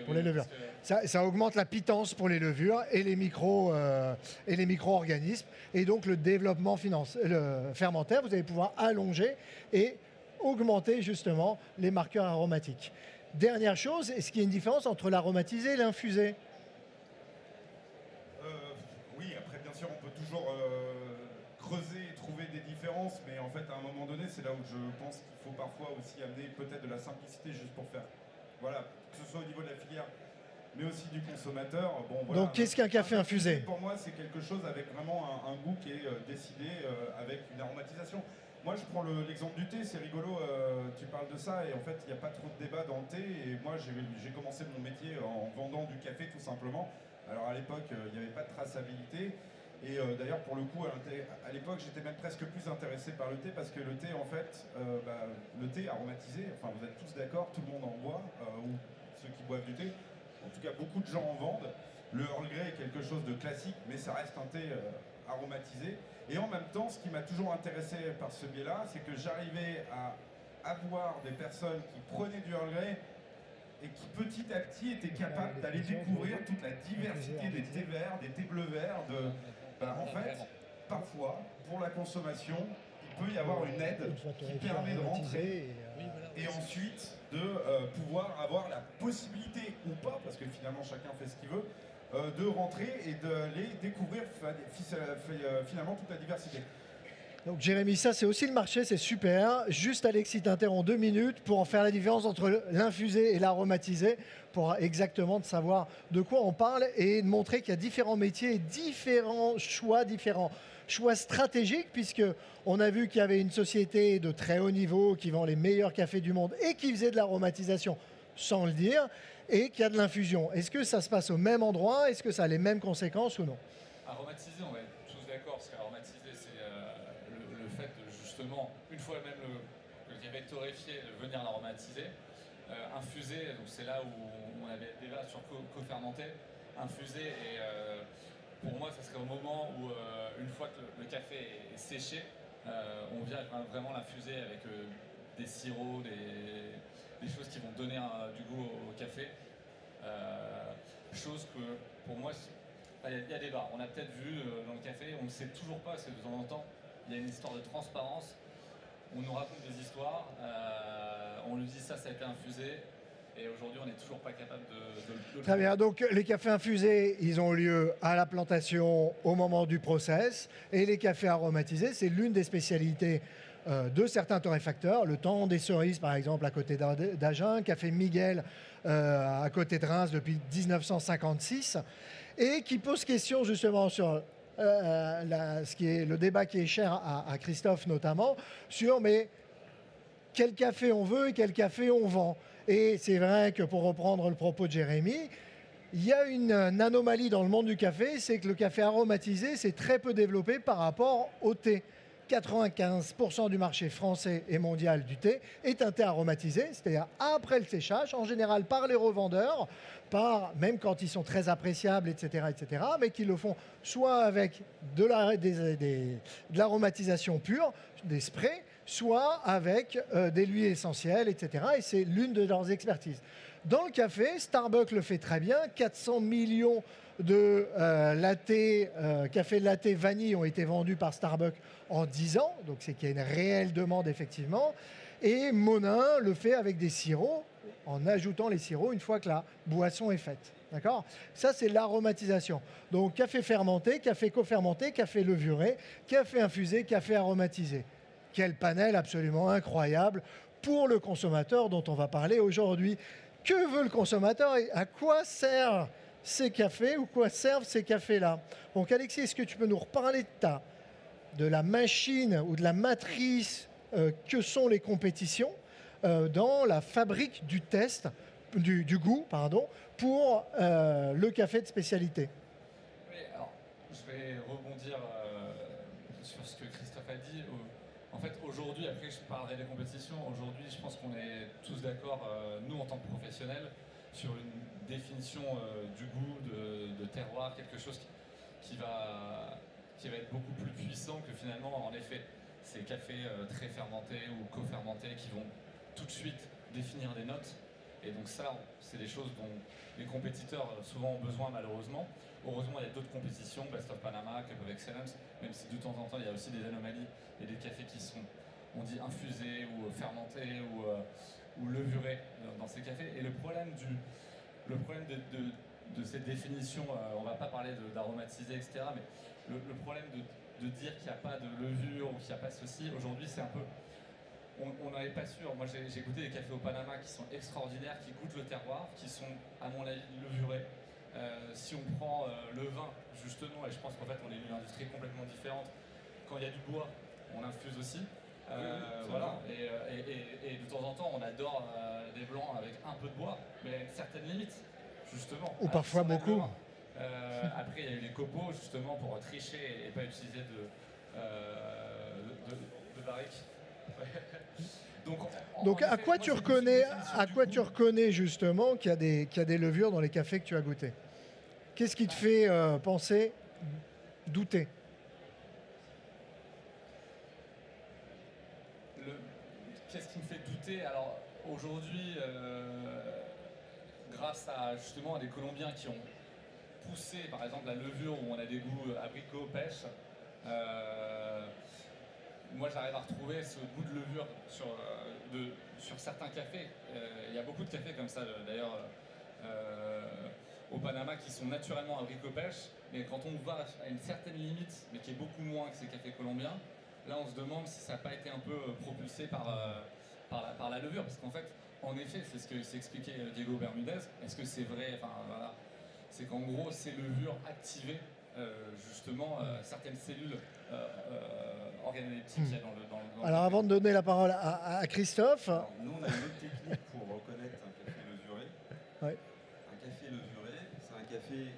Pour les levures. Ça augmente la pitance pour les levures et les micro-organismes. Et donc le développement fermentaire, vous allez pouvoir allonger et augmenter justement les marqueurs aromatiques. Dernière chose, est-ce qu'il y a une différence entre l'aromatisé et l'infusé? Oui, après bien sûr on peut toujours creuser et trouver des différences, mais en fait à un moment donné c'est là où je pense qu'il faut parfois aussi amener peut-être de la simplicité juste pour faire, voilà, que ce soit au niveau de la filière mais aussi du consommateur. Bon, voilà, donc qu'est-ce qu'un café infusé? Pour moi c'est quelque chose avec vraiment un goût qui est décidé avec une aromatisation. Moi je prends l'exemple du thé, c'est rigolo, tu parles de ça et en fait il n'y a pas trop de débat dans le thé, et moi j'ai commencé mon métier en vendant du café tout simplement. Alors à l'époque il n'y avait pas de traçabilité. Et d'ailleurs, pour le coup, à l'époque, j'étais même presque plus intéressé par le thé parce que le thé, en fait, le thé aromatisé, enfin, vous êtes tous d'accord, tout le monde en boit, ou ceux qui boivent du thé. En tout cas, beaucoup de gens en vendent. Le Earl Grey est quelque chose de classique, mais ça reste un thé aromatisé. Et en même temps, ce qui m'a toujours intéressé par ce biais-là, c'est que j'arrivais à avoir des personnes qui prenaient du Earl Grey et qui petit à petit étaient capables d'aller découvrir toute la diversité des thés verts, des thés bleus verts. En fait, parfois, pour la consommation, il peut y avoir une aide qui permet de rentrer et ensuite de pouvoir avoir la possibilité ou pas, parce que finalement chacun fait ce qu'il veut, de rentrer et d'aller découvrir finalement toute la diversité. Donc Jérémy, ça c'est aussi le marché, c'est super. Juste Alexis t'interrompt 2 minutes pour en faire la différence entre l'infusé et l'aromatisé, pour exactement de savoir de quoi on parle et de montrer qu'il y a différents métiers, différents choix stratégiques, puisque on a vu qu'il y avait une société de très haut niveau qui vend les meilleurs cafés du monde et qui faisait de l'aromatisation sans le dire, et qu'il y a de l'infusion. Est-ce que ça se passe au même endroit? Est-ce que ça a les mêmes conséquences ou non? Aromatisé, on va être tous d'accord, parce qu'aromatisé, c'est le fait de justement, une fois même le café torréfié, de venir l'aromatiser. Infusé, donc c'est là où on avait des débats sur co-fermenté. Infusé, et pour moi, ça serait au moment où, une fois que le café est séché, on vient vraiment l'infuser avec des sirops, des choses qui vont donner du goût au café. Chose que, pour moi, il y a débat. On a peut-être vu dans le café, on ne sait toujours pas, c'est de temps en temps, il y a une histoire de transparence. On nous raconte des histoires, on nous dit ça a été infusé, et aujourd'hui on n'est toujours pas capable de Très bien, donc les cafés infusés, ils ont lieu à la plantation au moment du process, et les cafés aromatisés, c'est l'une des spécialités de certains torréfacteurs. Le Temps des Cerises, par exemple, à côté d'Agen, Café Miguel à côté de Reims depuis 1956, et qui pose question justement sur ce qui est le débat qui est cher à Christophe notamment, sur mais quel café on veut et quel café on vend. Et c'est vrai que, pour reprendre le propos de Jérémy, il y a une anomalie dans le monde du café, c'est que le café aromatisé s'est très peu développé par rapport au thé. 95% du marché français et mondial du thé est un thé aromatisé, c'est-à-dire après le séchage, en général par les revendeurs, même quand ils sont très appréciables, etc., mais qui le font soit avec de l'aromatisation pure, des sprays, soit avec des huiles essentielles, etc. Et c'est l'une de leurs expertises. Dans le café, Starbucks le fait très bien. 400 millions de café latte vanille ont été vendus par Starbucks en 10 ans. Donc c'est qu'il y a une réelle demande, effectivement. Et Monin le fait avec des sirops, en ajoutant les sirops une fois que la boisson est faite. D'accord ? Ça, c'est l'aromatisation. Donc café fermenté, café cofermenté, café levuré, café infusé, café aromatisé. Quel panel absolument incroyable pour le consommateur dont on va parler aujourd'hui. Que veut le consommateur et à quoi servent ces cafés ou quoi servent ces cafés-là? Donc Alexis, est-ce que tu peux nous reparler de la machine ou de la matrice que sont les compétitions dans la fabrique du du goût, pour le café de spécialité? Oui, alors, je vais rebondir sur ce que Christophe a dit. En fait, aujourd'hui, après je parlerai des compétitions, aujourd'hui je pense qu'on est tous d'accord, nous en tant que professionnels, sur une définition du goût, de terroir, quelque chose qui va être beaucoup plus puissant que finalement, en effet, ces cafés très fermentés ou co-fermentés qui vont tout de suite définir des notes. Et donc ça, c'est des choses dont les compétiteurs souvent ont besoin, malheureusement. Heureusement, il y a d'autres compétitions, Best of Panama, Cup of Excellence, même si de temps en temps, il y a aussi des anomalies et des cafés qui sont, on dit, infusés ou fermentés ou levurés dans ces cafés. Et le problème de cette définition, on ne va pas parler d'aromatisé, etc., mais le problème de dire qu'il n'y a pas de levure ou qu'il n'y a pas ceci, aujourd'hui, c'est un peu... On n'en est pas sûr. Moi, j'ai goûté des cafés au Panama qui sont extraordinaires, qui goûtent le terroir, qui sont, à mon avis, levurés. Si on prend le vin, justement, et je pense qu'en fait, on est une industrie complètement différente, quand il y a du bois, on infuse aussi. Voilà. Et de temps en temps, on adore des blancs avec un peu de bois, mais à certaines limites, justement. Ou parfois beaucoup. Après, il y a eu les copeaux, justement, pour tricher et pas utiliser de barrique. Donc à quoi tu reconnais justement qu'il y a des levures dans les cafés que tu as goûtés? Qu'est-ce qui te fait penser, douter? Qu'est-ce qui me fait douter? Alors aujourd'hui, grâce à justement à des Colombiens qui ont poussé par exemple la levure où on a des goûts abricot, pêche, moi j'arrive à retrouver ce goût de levure sur certains cafés. Il y a beaucoup de cafés comme ça d'ailleurs au Panama qui sont naturellement abricot pêche, mais quand on va à une certaine limite, mais qui est beaucoup moins que ces cafés colombiens, là on se demande si ça n'a pas été un peu propulsé par la levure, parce qu'en fait, en effet, c'est ce que s'expliquait Diego Bermudez. Est-ce que c'est vrai? Enfin voilà, c'est qu'en gros ces levures activaient justement certaines cellules organoleptiques dans Alors avant de donner la parole à Christophe. Alors, nous on a une autre technique pour reconnaître un café levré. Ouais. Un café levré, c'est un café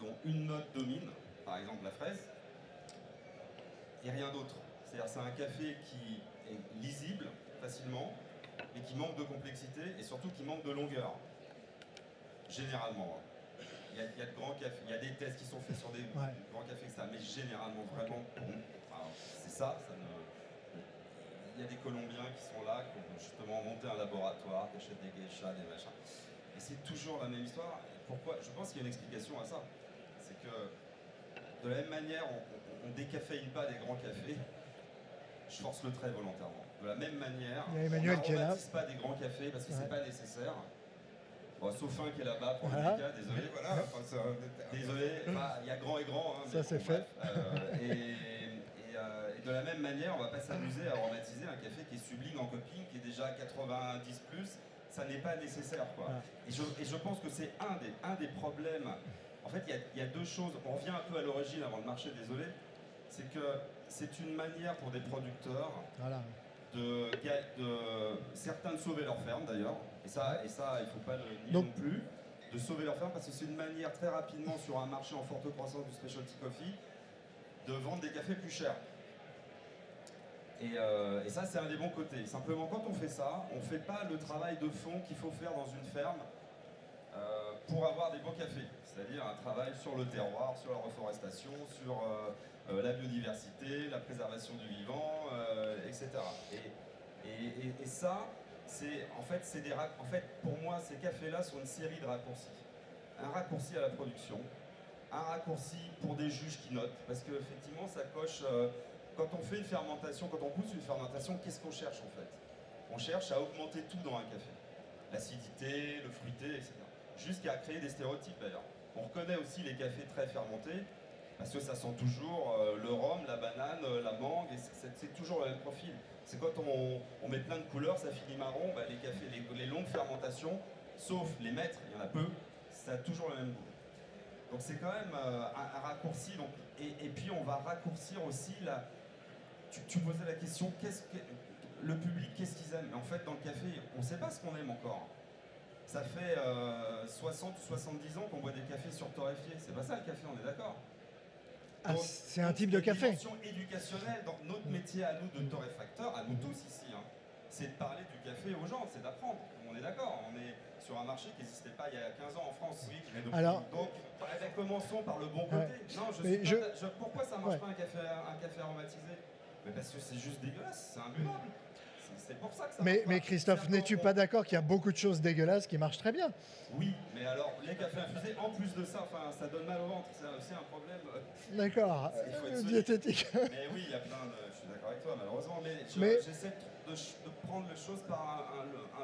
dont une note domine, par exemple la fraise, et rien d'autre. C'est-à-dire c'est un café qui est lisible facilement, mais qui manque de complexité et surtout qui manque de longueur. Généralement. Il y a de grands cafés, il y a des tests qui sont faits sur des grands cafés, etc. Mais généralement, vraiment, c'est ça. Il y a des Colombiens qui sont là, qui ont justement monté un laboratoire, qui achètent des geishas, des machins. Et c'est toujours la même histoire. Et pourquoi? Je pense qu'il y a une explication à ça. C'est que de la même manière, on ne décaféine pas des grands cafés. Je force le trait volontairement. De la même manière, on n'aromatise pas des grands cafés parce que c'est pas nécessaire. Bon, sauf un qui est là-bas pour le cas, désolé. Voilà, désolé, il y a grand et grand. Hein, ça c'est fait. Et de la même manière, on ne va pas s'amuser à aromatiser un café qui est sublime en coping, qui est déjà 90+, ça n'est pas nécessaire. Quoi. Et je pense que c'est un des problèmes. En fait, il y a deux choses. On revient un peu à l'origine avant le marché, désolé. C'est que c'est une manière pour des producteurs certains de sauver leur ferme d'ailleurs. Et ça, il ne faut pas le nier non plus, de sauver leur ferme parce que c'est une manière très rapidement sur un marché en forte croissance du specialty coffee de vendre des cafés plus chers. Et ça, c'est un des bons côtés. Simplement, quand on fait ça, on ne fait pas le travail de fond qu'il faut faire dans une ferme pour avoir des beaux cafés. C'est-à-dire un travail sur le terroir, sur la reforestation, sur la biodiversité, la préservation du vivant, etc. Et ça, en fait, pour moi, ces cafés-là sont une série de raccourcis. Un raccourci à la production, un raccourci pour des juges qui notent, parce qu'effectivement, ça coche... quand on fait une fermentation, quand on pousse une fermentation, qu'est-ce qu'on cherche en fait? On cherche à augmenter tout dans un café. L'acidité, le fruité, etc. Jusqu'à créer des stéréotypes d'ailleurs. On reconnaît aussi les cafés très fermentés, parce que ça sent toujours le rhum, la banane, la mangue, et c'est toujours le même profil. C'est quand on met plein de couleurs, ça finit marron, les cafés, les longues fermentations, sauf les maîtres, il y en a peu, ça a toujours le même goût. Donc c'est quand même un raccourci. Donc, et puis on va raccourcir aussi tu posais la question, le public, qu'est-ce qu'ils aiment? Mais en fait, dans le café, on ne sait pas ce qu'on aime encore. Ça fait 60 ou 70 ans qu'on boit des cafés surtorréfiés. C'est pas ça le café, on est d'accord? C'est un type de café. Une dimension éducationnelle. Donc notre métier à nous de torréfacteurs, à nous tous ici, c'est de parler du café aux gens, c'est d'apprendre. On est d'accord, on est sur un marché qui n'existait pas il y a 15 ans en France. Oui, donc commençons par le bon côté. Non, pourquoi ça ne marche pas un café aromatisé? Mais parce que c'est juste dégueulasse, c'est imbuvable. C'est pour ça que ça marche pas. Mais Christophe, n'es-tu pas d'accord qu'il y a beaucoup de choses dégueulasses qui marchent très bien? Oui, mais alors les cafés infusés, en plus de ça, ça donne mal au ventre, c'est aussi un problème. D'accord, diététique. Mais oui, il y a plein de... Je suis d'accord avec toi, malheureusement, mais j'essaie de prendre les choses par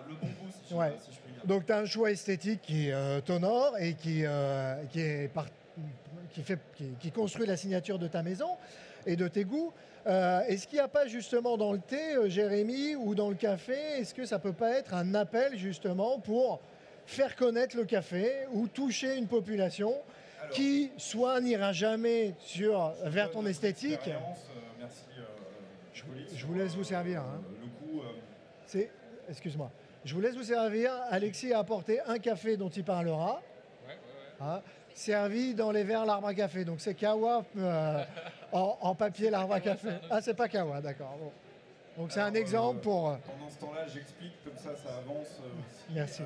le bon goût, si je puis dire. Donc tu as un choix esthétique qui t'honore et qui construit la signature de ta maison et de tes goûts. Est-ce qu'il n'y a pas justement dans le thé, Jérémy, ou dans le café, est-ce que ça ne peut pas être un appel justement pour faire connaître le café ou toucher une population qui soit n'ira jamais vers ton esthétique? Merci. Je vous laisse vous servir. Le coup... Excuse-moi. Je vous laisse vous servir. Alexis a apporté un café dont il parlera. hein, servi dans les verres l'arbre à café. Donc c'est Kawa en papier l'arbre à café. Ah, c'est pas Kawa, d'accord. Bon. Donc c'est un exemple pour... Pendant ce temps-là, j'explique, comme ça avance aussi. Merci.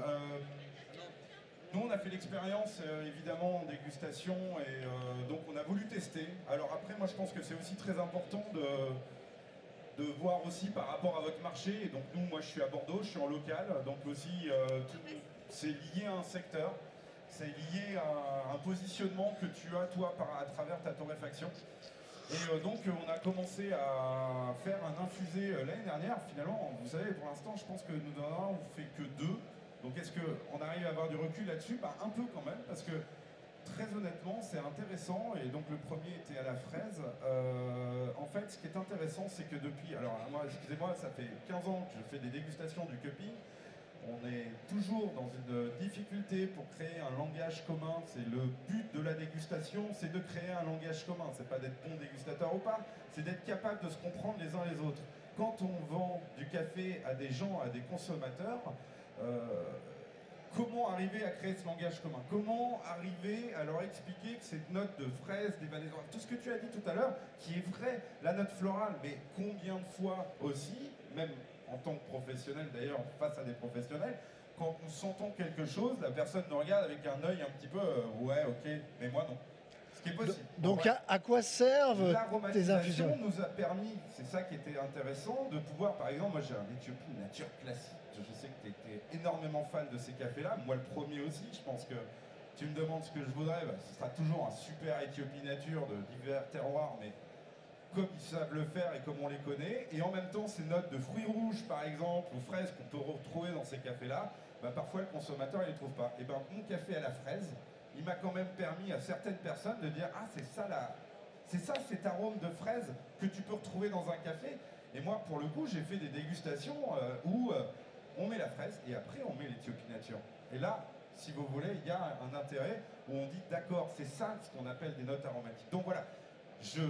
Nous, on a fait l'expérience, évidemment, en dégustation, et donc on a voulu tester. Alors après, moi, je pense que c'est aussi très important de voir aussi par rapport à votre marché. Et donc nous, moi, je suis à Bordeaux, je suis en local, donc aussi, c'est lié à un secteur, c'est lié à un positionnement que tu as, toi, à travers ta torréfaction. Et donc on a commencé à faire un infusé l'année dernière. Finalement, vous savez, pour l'instant, je pense que nous n'en avons fait que 2. Donc est-ce qu'on arrive à avoir du recul là-dessus? Un peu quand même, parce que très honnêtement, c'est intéressant. Et donc le premier était à la fraise. En fait, ce qui est intéressant, c'est que depuis... Alors moi, excusez-moi, ça fait 15 ans que je fais des dégustations du cupping. On est toujours dans une difficulté pour créer un langage commun. C'est le but de la dégustation, c'est de créer un langage commun. C'est pas d'être bon dégustateur ou pas, c'est d'être capable de se comprendre les uns les autres. Quand on vend du café à des gens, à des consommateurs, comment arriver à créer ce langage commun? Comment arriver à leur expliquer que cette note de fraise, d'évanaison, tout ce que tu as dit tout à l'heure, qui est vrai, la note florale, mais combien de fois aussi, même en tant que professionnel d'ailleurs, face à des professionnels, quand nous sentons quelque chose, la personne nous regarde avec un œil un petit peu ouais, ok, mais moi non. Ce qui est possible. Donc à quoi servent tes infusions? L'aromatisation nous a permis, c'est ça qui était intéressant, de pouvoir, par exemple, moi j'ai un Éthiopie nature classique, je sais que tu étais énormément fan de ces cafés-là, moi le premier aussi, je pense que tu me demandes ce que je voudrais, ce sera toujours un super Éthiopie nature de divers terroirs, mais comme ils savent le faire et comme on les connaît, et en même temps ces notes de fruits rouges par exemple, ou fraises qu'on peut retrouver dans ces cafés-là, parfois le consommateur il les trouve pas. Et mon café à la fraise, il m'a quand même permis à certaines personnes de dire ah c'est ça cet arôme de fraise que tu peux retrouver dans un café. Et moi pour le coup j'ai fait des dégustations où on met la fraise et après on met l'Éthiopie nature. Et là, si vous voulez, il y a un intérêt où on dit d'accord, c'est ça ce qu'on appelle des notes aromatiques. Donc voilà. Je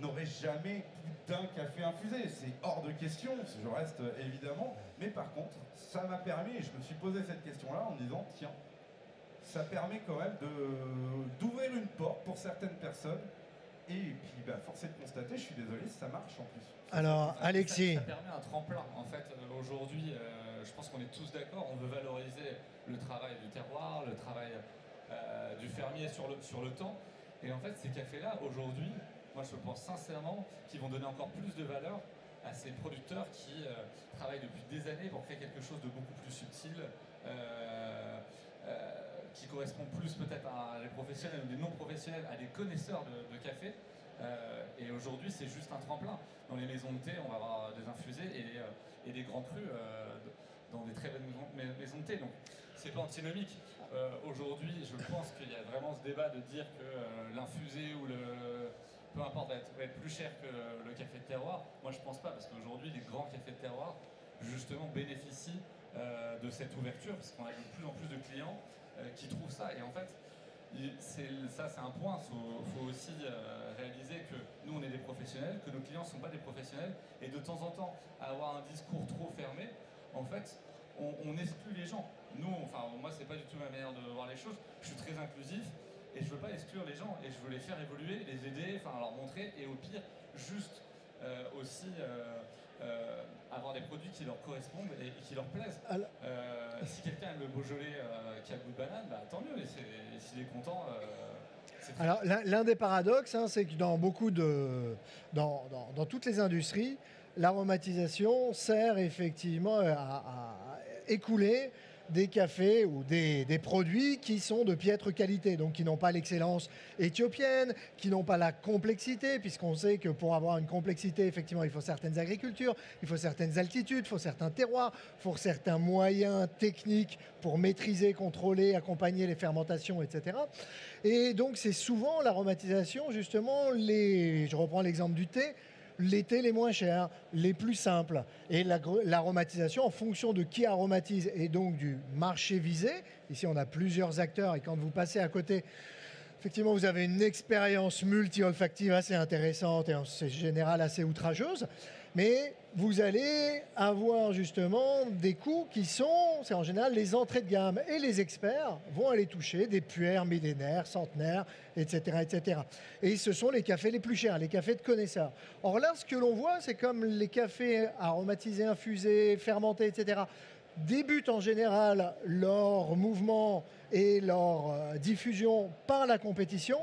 n'aurai jamais plus d'un café infusé, c'est hors de question, je reste évidemment. Mais par contre, ça m'a permis, et je me suis posé cette question-là en me disant, tiens, ça permet quand même d'ouvrir une porte pour certaines personnes. Et puis, force est de constater, je suis désolé, ça marche en plus. Alors, Alexis. Ça permet un tremplin. En fait, aujourd'hui, je pense qu'on est tous d'accord, on veut valoriser le travail du terroir, le travail du fermier sur le temps. Et en fait, ces cafés-là, aujourd'hui, moi je pense sincèrement qu'ils vont donner encore plus de valeur à ces producteurs qui travaillent depuis des années pour créer quelque chose de beaucoup plus subtil, qui correspond plus peut-être à des professionnels ou des non-professionnels, à des connaisseurs de café. Et aujourd'hui, c'est juste un tremplin. Dans les maisons de thé, on va avoir des infusés et des grands crus dans des très belles maisons de thé. Donc, c'est pas antinomique. Aujourd'hui, je pense qu'il y a vraiment ce débat de dire que l'infusé ou peu importe, va être plus cher que le café de terroir. Moi, je pense pas, parce qu'aujourd'hui, les grands cafés de terroir, justement, bénéficient de cette ouverture, parce qu'on a de plus en plus de clients qui trouvent ça. Et en fait, c'est un point. Il faut aussi réaliser que nous, on est des professionnels, que nos clients ne sont pas des professionnels, et de temps en temps, avoir un discours trop fermé, en fait, on exclut les gens. Nous, moi, c'est pas du tout ma manière de voir les choses. Je suis très inclusif. Et je veux pas exclure les gens, et je veux les faire évoluer, les aider, leur montrer, et au pire, juste aussi avoir des produits qui leur correspondent et qui leur plaisent. Si quelqu'un aime le Beaujolais qui a le goût de banane, tant mieux, et s'il est content... Alors l'un des paradoxes, c'est que dans toutes les industries, l'aromatisation sert effectivement à écouler des cafés ou des produits qui sont de piètre qualité, donc qui n'ont pas l'excellence éthiopienne, qui n'ont pas la complexité, puisqu'on sait que pour avoir une complexité, effectivement, il faut certaines agricultures, il faut certaines altitudes, il faut certains terroirs, il faut certains moyens techniques pour maîtriser, contrôler, accompagner les fermentations, etc. Et donc, c'est souvent l'aromatisation, justement, je reprends l'exemple du thé, les thés les moins chers, les plus simples. Et l'aromatisation, en fonction de qui aromatise et donc du marché visé, ici on a plusieurs acteurs et quand vous passez à côté, effectivement vous avez une expérience multi-olfactive assez intéressante et en général assez outrageuse. Mais vous allez avoir justement des coûts qui sont, c'est en général les entrées de gamme. Et les experts vont aller toucher des puères millénaires, centenaires, etc., etc. Et ce sont les cafés les plus chers, les cafés de connaisseurs. Or là, ce que l'on voit, c'est comme les cafés aromatisés, infusés, fermentés, etc., débutent en général leur mouvement et leur diffusion par la compétition.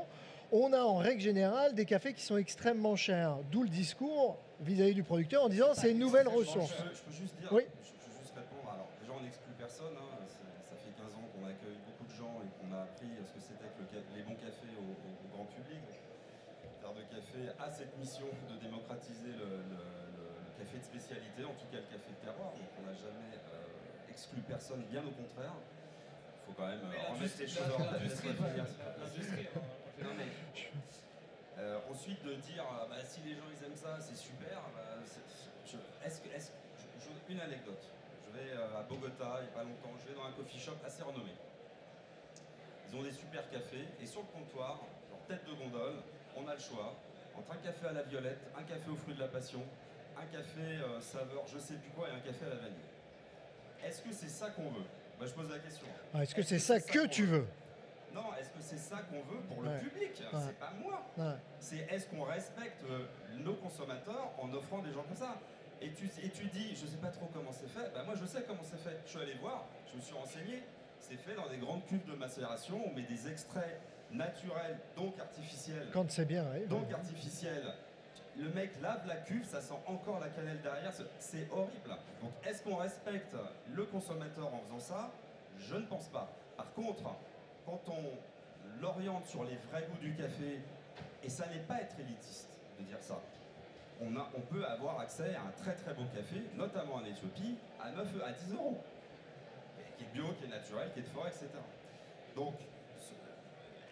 On a en règle générale des cafés qui sont extrêmement chers, d'où le discours vis-à-vis du producteur en disant c'est une nouvelle ressource. Je peux juste dire, oui. je peux juste répondre. Alors, déjà, on n'exclut personne. Hein. Ça fait 15 ans qu'on accueille beaucoup de gens et qu'on a appris ce que c'était que les bons cafés au grand public. Terre de Café a cette mission de démocratiser le café de spécialité, en tout cas le café de terroir. Donc, on n'a jamais exclu personne, bien au contraire. Il faut quand même remettre les choses en ensuite, de dire si les gens ils aiment ça, c'est super. Une anecdote. Je vais à Bogota il n'y a pas longtemps, je vais dans un coffee shop assez renommé. Ils ont des super cafés et sur le comptoir, leur tête de gondole, on a le choix entre un café à la violette, un café aux fruits de la passion, un café saveur je sais plus quoi et un café à la vanille. Est-ce que c'est ça qu'on veut? Je pose la question. Est-ce que c'est ça que tu veux? Non, est-ce que c'est ça qu'on veut pour le public? C'est pas moi. C'est est-ce qu'on respecte nos consommateurs en offrant des gens comme ça? Et tu dis, je sais pas trop comment c'est fait. Moi, je sais comment c'est fait. Je suis allé voir, je me suis renseigné. C'est fait dans des grandes cuves de macération. On met des extraits naturels, donc artificiels. Quand c'est bien, oui. Donc artificiels. Le mec lave la cuve, ça sent encore la cannelle derrière. C'est horrible. Donc, est-ce qu'on respecte le consommateur en faisant ça? Je ne pense pas. Par contre, quand on l'oriente sur les vrais goûts du café, et ça n'est pas être élitiste de dire ça, on peut avoir accès à un très très beau café, notamment en Éthiopie, à 10 €, qui est bio, qui est naturel, qui est de forêt, etc. Donc,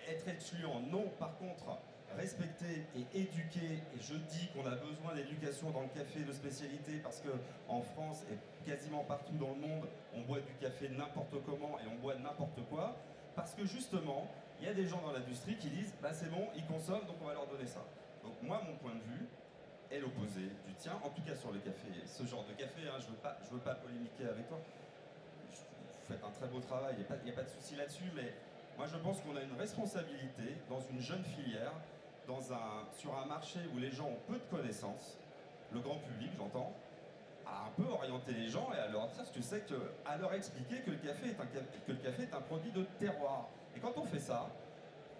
être excluant, non. Par contre, respecter et éduquer, et je dis qu'on a besoin d'éducation dans le café de spécialité parce qu'en France et quasiment partout dans le monde, on boit du café n'importe comment et on boit n'importe quoi, parce que justement, il y a des gens dans l'industrie qui disent c'est bon, ils consomment, donc on va leur donner ça. Donc moi, mon point de vue est l'opposé du tien, en tout cas sur le café, ce genre de café, je veux pas polémiquer avec toi, vous faites un très beau travail, il n'y a pas de souci là-dessus, mais moi je pense qu'on a une responsabilité dans une jeune filière, sur un marché où les gens ont peu de connaissances, le grand public j'entends, à un peu orienter les gens et à leur dire, tu sais, à leur expliquer que le café est un produit de terroir. Et quand on fait ça,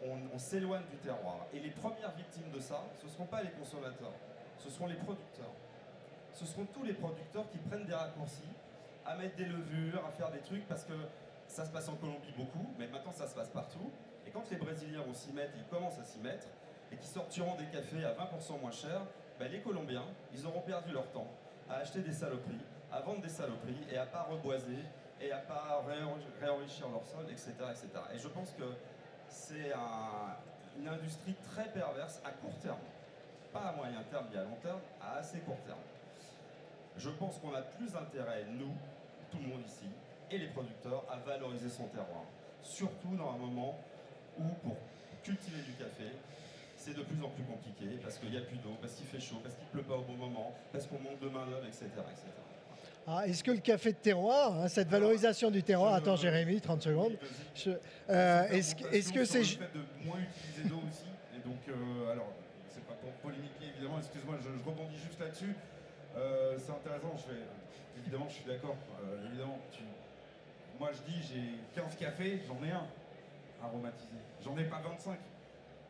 on s'éloigne du terroir. Et les premières victimes de ça, ce ne seront pas les consommateurs, ce seront les producteurs. Ce seront tous les producteurs qui prennent des raccourcis, à mettre des levures, à faire des trucs, parce que ça se passe en Colombie beaucoup, mais maintenant ça se passe partout. Et quand les Brésiliens vont s'y mettre, ils commencent à s'y mettre, et qui sortiront des cafés à 20% moins cher, les Colombiens, ils auront perdu leur temps à acheter des saloperies, à vendre des saloperies, et à pas reboiser, et à pas réenrichir leur sol, etc., etc. Et je pense que c'est une industrie très perverse à court terme. Pas à moyen terme ni à long terme, à assez court terme. Je pense qu'on a plus intérêt, nous, tout le monde ici, et les producteurs, à valoriser son terroir. Surtout dans un moment où, pour cultiver du café, c'est de plus en plus compliqué, parce qu'il n'y a plus d'eau, parce qu'il fait chaud, parce qu'il ne pleut pas au bon moment, parce qu'on manque de main-d'œuvre, etc., etc. Est-ce que le café de terroir, cette valorisation du terroir, attends Jérémy, 30 secondes, est-ce que c'est... Le fait de moins utiliser d'eau aussi, et donc, alors, c'est pas pour polémiquer évidemment, excuse-moi, je rebondis juste là-dessus, c'est intéressant, évidemment je suis d'accord, moi je dis j'ai 15 cafés, j'en ai un aromatisé, j'en ai pas 25.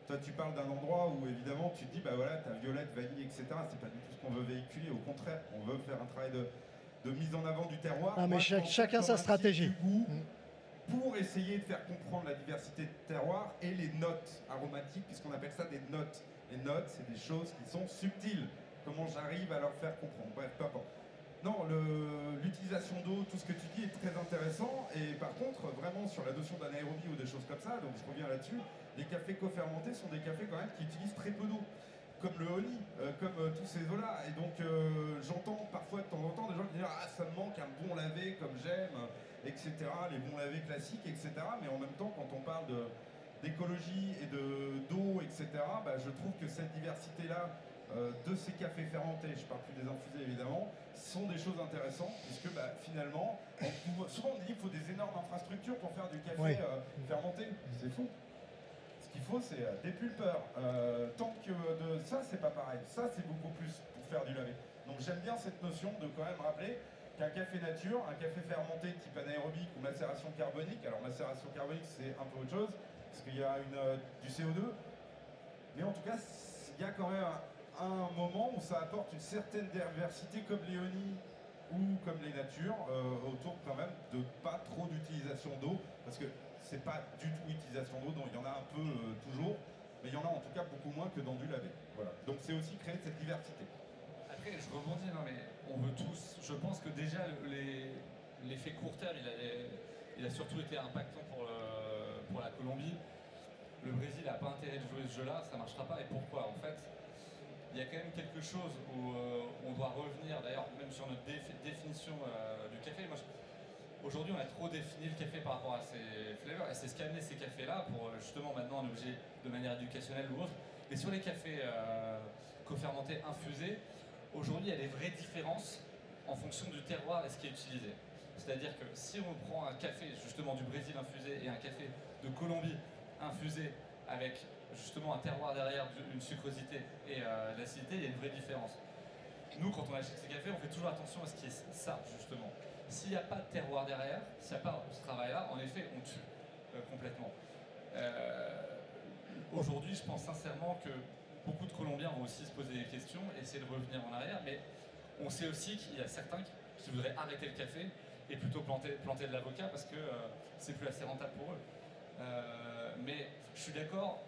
Toi, tu parles d'un endroit où, évidemment, tu te dis, voilà, t'as violette, vanille, etc. C'est pas du tout ce qu'on veut véhiculer. Au contraire, on veut faire un travail de mise en avant du terroir. Mais chacun sa stratégie. Du goût, pour essayer de faire comprendre la diversité de terroir et les notes aromatiques, puisqu'on appelle ça des notes. Les notes, c'est des choses qui sont subtiles. Comment j'arrive à leur faire comprendre. Bref, peu importe. Non, l'utilisation d'eau, tout ce que tu dis est très intéressant. Et par contre, vraiment sur la notion d'anaérobie ou des choses comme ça, donc je reviens là-dessus, les cafés co-fermentés sont des cafés quand même qui utilisent très peu d'eau. Comme le honey, comme tous ces eaux-là. Et donc j'entends parfois de temps en temps des gens qui disent « Ah, ça me manque un bon lavé comme j'aime, etc. » Les bons lavés classiques, etc. Mais en même temps, quand on parle d'écologie et d'eau, etc., je trouve que cette diversité-là de ces cafés fermentés, je ne parle plus des infusés évidemment, sont des choses intéressantes puisque souvent on dit qu'il faut des énormes infrastructures pour faire du café fermenté. C'est faux. Ce qu'il faut, c'est des pulpeurs. Tant que ça, c'est pas pareil. Ça, c'est beaucoup plus pour faire du lavé. Donc j'aime bien cette notion de quand même rappeler qu'un café nature, un café fermenté type anaérobique ou macération carbonique, alors macération carbonique c'est un peu autre chose, parce qu'il y a du CO2, mais en tout cas il y a quand même un moment où ça apporte une certaine diversité comme Léonie ou comme les natures, autour quand même de pas trop d'utilisation d'eau, parce que c'est pas du tout utilisation d'eau, donc il y en a un peu toujours, mais il y en a en tout cas beaucoup moins que dans du lavé. Voilà. Donc c'est aussi créer cette diversité. Après, je rebondis, non mais on veut tous, je pense que déjà l'effet court terme, il a surtout été impactant pour la Colombie. Le Brésil n'a pas intérêt de jouer ce jeu-là, ça ne marchera pas. Et pourquoi? En fait, il y a quand même quelque chose où on doit revenir, d'ailleurs, même sur notre définition du café. Aujourd'hui, on a trop défini le café par rapport à ses flavors, et c'est ce qui a amené ces cafés-là pour justement maintenant on est obligé de manière éducationnelle ou autre. Et sur les cafés co-fermentés infusés, aujourd'hui, il y a des vraies différences en fonction du terroir et ce qui est utilisé. C'est-à-dire que si on prend un café justement du Brésil infusé et un café de Colombie infusé avec justement un terroir derrière, une sucrosité et de l'acidité, il y a une vraie différence. Nous, quand on achète ces cafés, on fait toujours attention à ce qui est ça, justement. S'il n'y a pas de terroir derrière, s'il n'y a pas ce travail-là, en effet, on tue complètement. Aujourd'hui, je pense sincèrement que beaucoup de Colombiens vont aussi se poser des questions, essayer de revenir en arrière, mais on sait aussi qu'il y a certains qui voudraient arrêter le café et plutôt planter de l'avocat parce que c'est plus assez rentable pour eux. Mais je suis d'accord,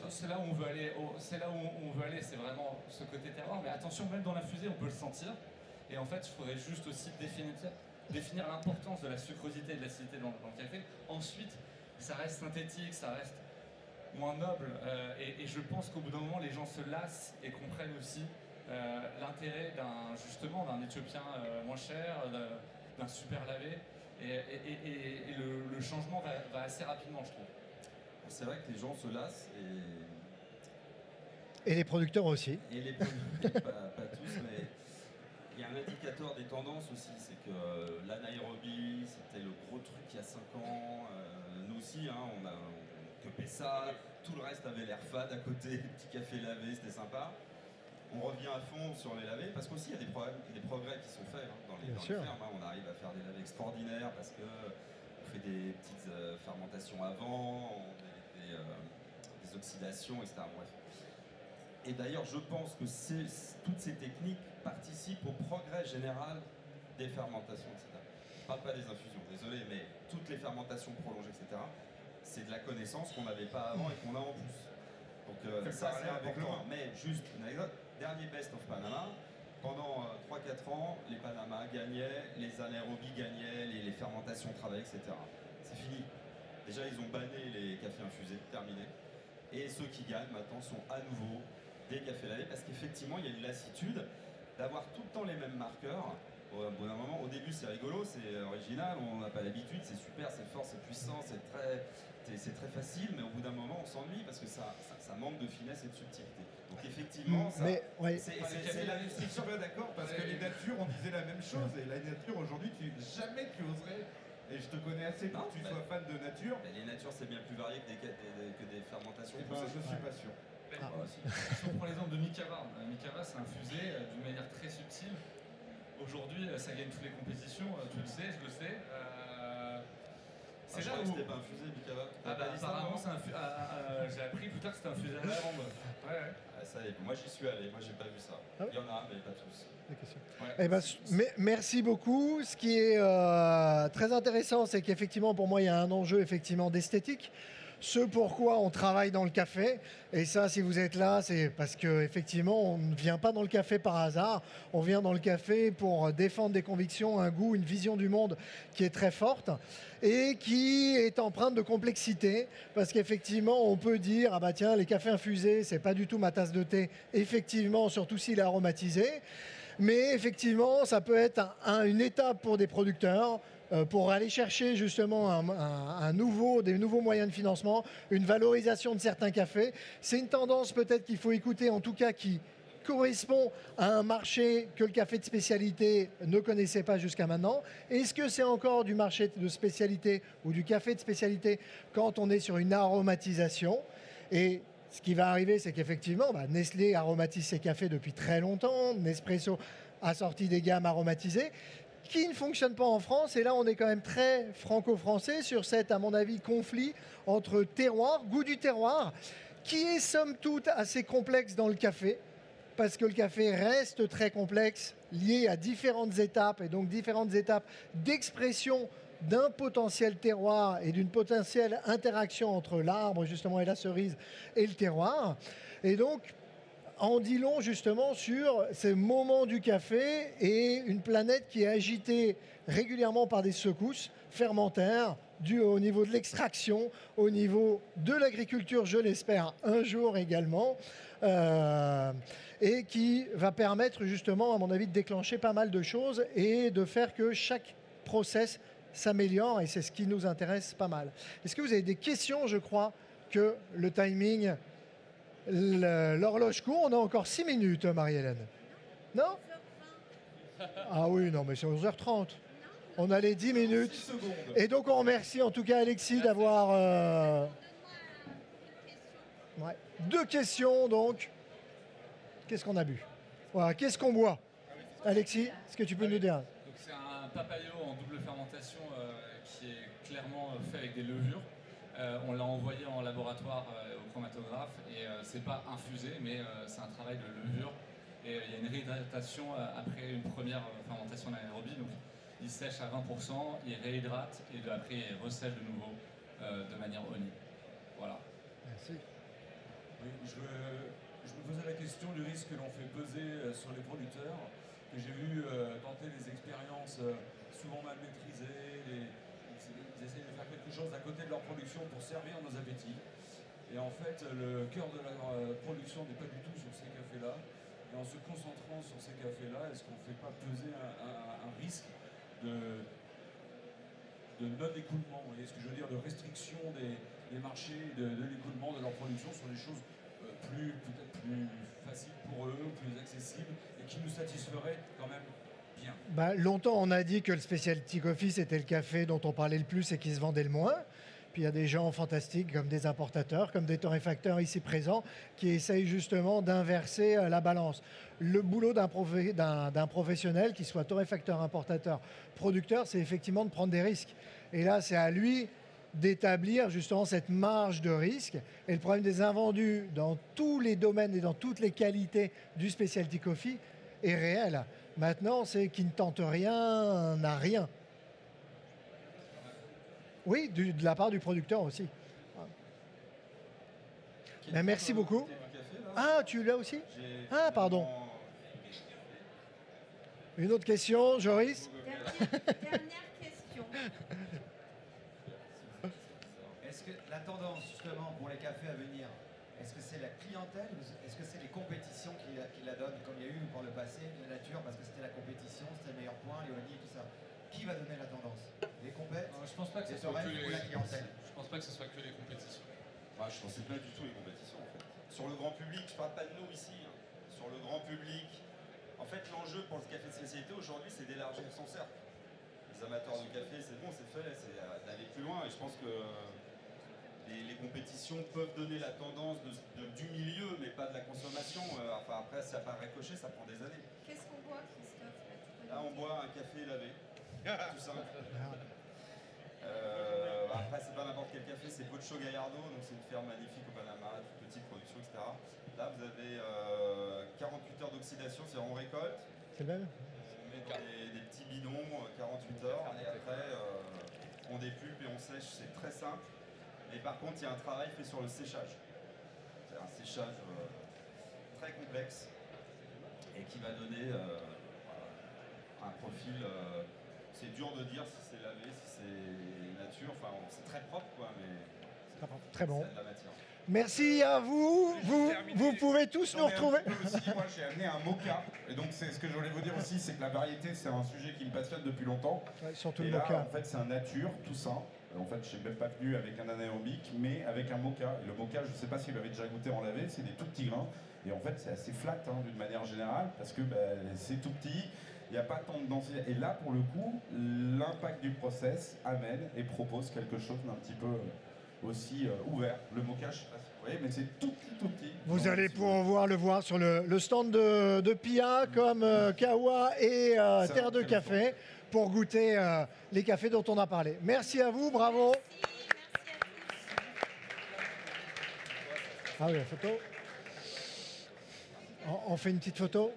c'est là où on veut aller, c'est vraiment ce côté terroir, mais attention, même dans l'infusé, on peut le sentir. Et en fait, il faudrait juste aussi définir l'importance de la sucrosité et de l'acidité dans le café. Ensuite, ça reste synthétique, ça reste moins noble, et je pense qu'au bout d'un moment les gens se lassent et comprennent aussi l'intérêt d'un Éthiopien moins cher, d'un super lavé, et le changement va assez rapidement, je trouve. C'est vrai que les gens se lassent et les producteurs aussi. Et les producteurs, pas tous, mais il y a un indicateur des tendances aussi, c'est que l'anaérobie, c'était le gros truc il y a 5 ans, nous aussi, on a copé ça, tout le reste avait l'air fade à côté, les petits cafés lavés, c'était sympa. On revient à fond sur les lavés, parce qu'aussi il y a des progrès qui sont faits dans les fermes. On arrive à faire des lavés extraordinaires parce qu'on fait des petites fermentations avant, on met des oxydations, etc. Bref. Et d'ailleurs, je pense que toutes ces techniques participent au progrès général des fermentations, etc. Je ne parle pas des infusions, désolé, mais toutes les fermentations prolongées, etc. C'est de la connaissance qu'on n'avait pas avant et qu'on a en plus. Donc ça, c'est important. Mais juste une anecdote, dernier Best of Panama, pendant 3-4 ans, les Panama gagnaient, les anaérobies gagnaient, les fermentations travaillaient, etc. C'est fini. Déjà, ils ont banné les cafés infusés, terminé. Et ceux qui gagnent maintenant sont à nouveau des cafés lavés, parce qu'effectivement, il y a une lassitude d'avoir tout le temps les mêmes marqueurs. Au bout d'un moment, au début, c'est rigolo, c'est original, on n'a pas l'habitude, c'est super, c'est fort, c'est puissant, c'est très facile, mais au bout d'un moment, on s'ennuie parce que ça manque de finesse et de subtilité. Donc effectivement, ça, je suis pas d'accord, parce que les natures, on disait la même chose, et la nature, aujourd'hui, jamais tu oserais. Et je te connais assez pour que tu sois fan de nature. Mais les natures, c'est bien plus varié que des fermentations. Je ne suis pas sûr. Si on prend l'exemple de Mikava, Mikava c'est infusé d'une manière très subtile. Aujourd'hui, ça gagne toutes les compétitions, tu le sais, je le sais. C'est là où c'était pas infusé, Mikava. Apparemment, j'ai appris plus tard que c'était infusé à la lavande. Ouais. Ça y est, moi j'y suis allé, moi j'ai pas vu ça. Il y en a, mais pas tous. Merci beaucoup. Ce qui est très intéressant, c'est qu'effectivement, pour moi, il y a un enjeu effectivement d'esthétique. Ce pourquoi on travaille dans le café. Et ça, si vous êtes là, c'est parce qu'effectivement, on ne vient pas dans le café par hasard. On vient dans le café pour défendre des convictions, un goût, une vision du monde qui est très forte et qui est empreinte de complexité. Parce qu'effectivement, on peut dire, ah bah tiens, les cafés infusés, c'est pas du tout ma tasse de thé. Effectivement, surtout s'il est aromatisé. Mais effectivement, ça peut être une étape pour des producteurs, pour aller chercher justement des nouveaux moyens de financement, une valorisation de certains cafés. C'est une tendance peut-être qu'il faut écouter, en tout cas qui correspond à un marché que le café de spécialité ne connaissait pas jusqu'à maintenant. Est-ce que c'est encore du marché de spécialité ou du café de spécialité quand on est sur une aromatisation? Et ce qui va arriver, c'est qu'effectivement, Nestlé aromatise ses cafés depuis très longtemps. Nespresso a sorti des gammes aromatisées qui ne fonctionnent pas en France. Et là, on est quand même très franco-français sur cet, à mon avis, conflit entre terroir, goût du terroir, qui est somme toute assez complexe dans le café, parce que le café reste très complexe, lié à différentes étapes, et donc différentes étapes d'expression d'un potentiel terroir et d'une potentielle interaction entre l'arbre justement et la cerise et le terroir. Et donc, en dit long justement sur ces moments du café et une planète qui est agitée régulièrement par des secousses fermentaires dues au niveau de l'extraction, au niveau de l'agriculture, je l'espère, un jour également, et qui va permettre justement, à mon avis, de déclencher pas mal de choses et de faire que chaque process s'améliore, et c'est ce qui nous intéresse pas mal. Est-ce que vous avez des questions? Je crois que le timing, l'horloge court. On a encore 6 minutes, Marie-Hélène. Non? Ah oui, non, mais c'est 11h30. On a les 10 minutes. Et donc on remercie en tout cas Alexis d'avoir... Ouais. 2 questions donc. Qu'est-ce qu'on a bu? Voilà. Qu'est-ce qu'on boit? Alexis, est-ce que tu peux nous dire? Donc c'est un papayo en double fermentation qui est clairement fait avec des levures. On l'a envoyé en laboratoire au chromatographe et c'est pas infusé, mais c'est un travail de levure. Et il y a une réhydratation après une première fermentation anaérobie. Donc il sèche à 20%, il réhydrate et après il ressèche de nouveau de manière honey. Voilà. Merci. Oui, je me posais la question du risque que l'on fait peser sur les producteurs, que j'ai vu tenter des expériences souvent mal maîtrisées, ils essayent de faire quelque chose à côté de leur production pour servir nos appétits. Et en fait, le cœur de leur production n'est pas du tout sur ces cafés-là. Et en se concentrant sur ces cafés-là, est-ce qu'on ne fait pas peser un risque de non-écoulement, vous voyez ce que je veux dire, de restriction des marchés, de l'écoulement de leur production sur des choses peut-être plus faciles pour eux, plus accessibles, et qui nous satisferaient quand même bien. Longtemps, on a dit que le specialty coffee, c'était le café dont on parlait le plus et qui se vendait le moins. Puis il y a des gens fantastiques comme des importateurs, comme des torréfacteurs ici présents, qui essayent justement d'inverser la balance. Le boulot d'un professionnel, qui soit torréfacteur, importateur, producteur, c'est effectivement de prendre des risques. Et là, c'est à lui d'établir justement cette marge de risque. Et le problème des invendus dans tous les domaines et dans toutes les qualités du specialty coffee est réel. Maintenant, c'est qui ne tente rien n'a rien. Oui, de la part du producteur aussi. Mais merci beaucoup. Ah, tu l'as aussi? Ah, pardon. Une autre question, Joris? Dernière question. Est-ce que la tendance justement pour les cafés à venir, est-ce que c'est la clientèle ou est-ce que c'est les compétitions qui la donnent, comme il y a eu par le passé, la nature, parce que c'était la compétition, c'était le meilleur point, Léonie et tout ça? Qui va donner la tendance? Les compètes? Je pense pas que ce soit que la clientèle. Je pense pas que ce soit que les compétitions. Je ne pensais pas du tout les compétitions en fait. Sur le grand public, je parle pas de nous ici, hein. Sur le grand public, en fait l'enjeu pour le café de spécialité aujourd'hui c'est d'élargir son cercle. Les amateurs de café c'est bon, c'est fait, c'est d'aller plus loin et je pense que les compétitions peuvent donner la tendance du milieu mais pas de la consommation. Enfin après ça part ricocher, ça prend des années. Qu'est-ce qu'on boit, Christophe? Là on boit un café lavé, tout simple. Après, c'est pas n'importe quel café, c'est Pocho Gallardo, donc c'est une ferme magnifique au Panama, toute petite production, etc. Là, vous avez 48 heures d'oxydation, c'est on récolte. C'est le même? On met dans des petits bidons, 48 heures, et après, on dépulpe et on sèche, c'est très simple. Mais par contre, il y a un travail fait sur le séchage. C'est un séchage très complexe et qui va donner un profil. C'est dur de dire si c'est lavé, si c'est nature, enfin c'est très propre quoi, mais très bon. c'est de la matière. Merci à vous. Vous pouvez tous nous retrouver. Moi, j'ai amené un mocha. Et donc, c'est ce que je voulais vous dire aussi, c'est que la variété, c'est un sujet qui me passionne depuis longtemps. Ouais, surtout et le là, mocha. en fait, c'est un nature, tout ça. En fait, je suis même pas venu avec un anaérobique, mais avec un mocha. Et le mocha, je ne sais pas si vous l'avez déjà goûté en lavé, c'est des tout petits grains. Et en fait, c'est assez flat d'une manière générale, parce que c'est tout petit, il n'y a pas tant de densité. Et là, pour le coup, l'impact du process amène et propose quelque chose d'un petit peu aussi ouvert. Le mocha, je ne sais pas si vous voyez, mais c'est tout petit. Vous allez pouvoir le voir sur le stand de Pia, comme Kawa et Terre de Café, pour goûter les cafés dont on a parlé. Merci à vous, bravo. Ah oui, la photo. On fait une petite photo.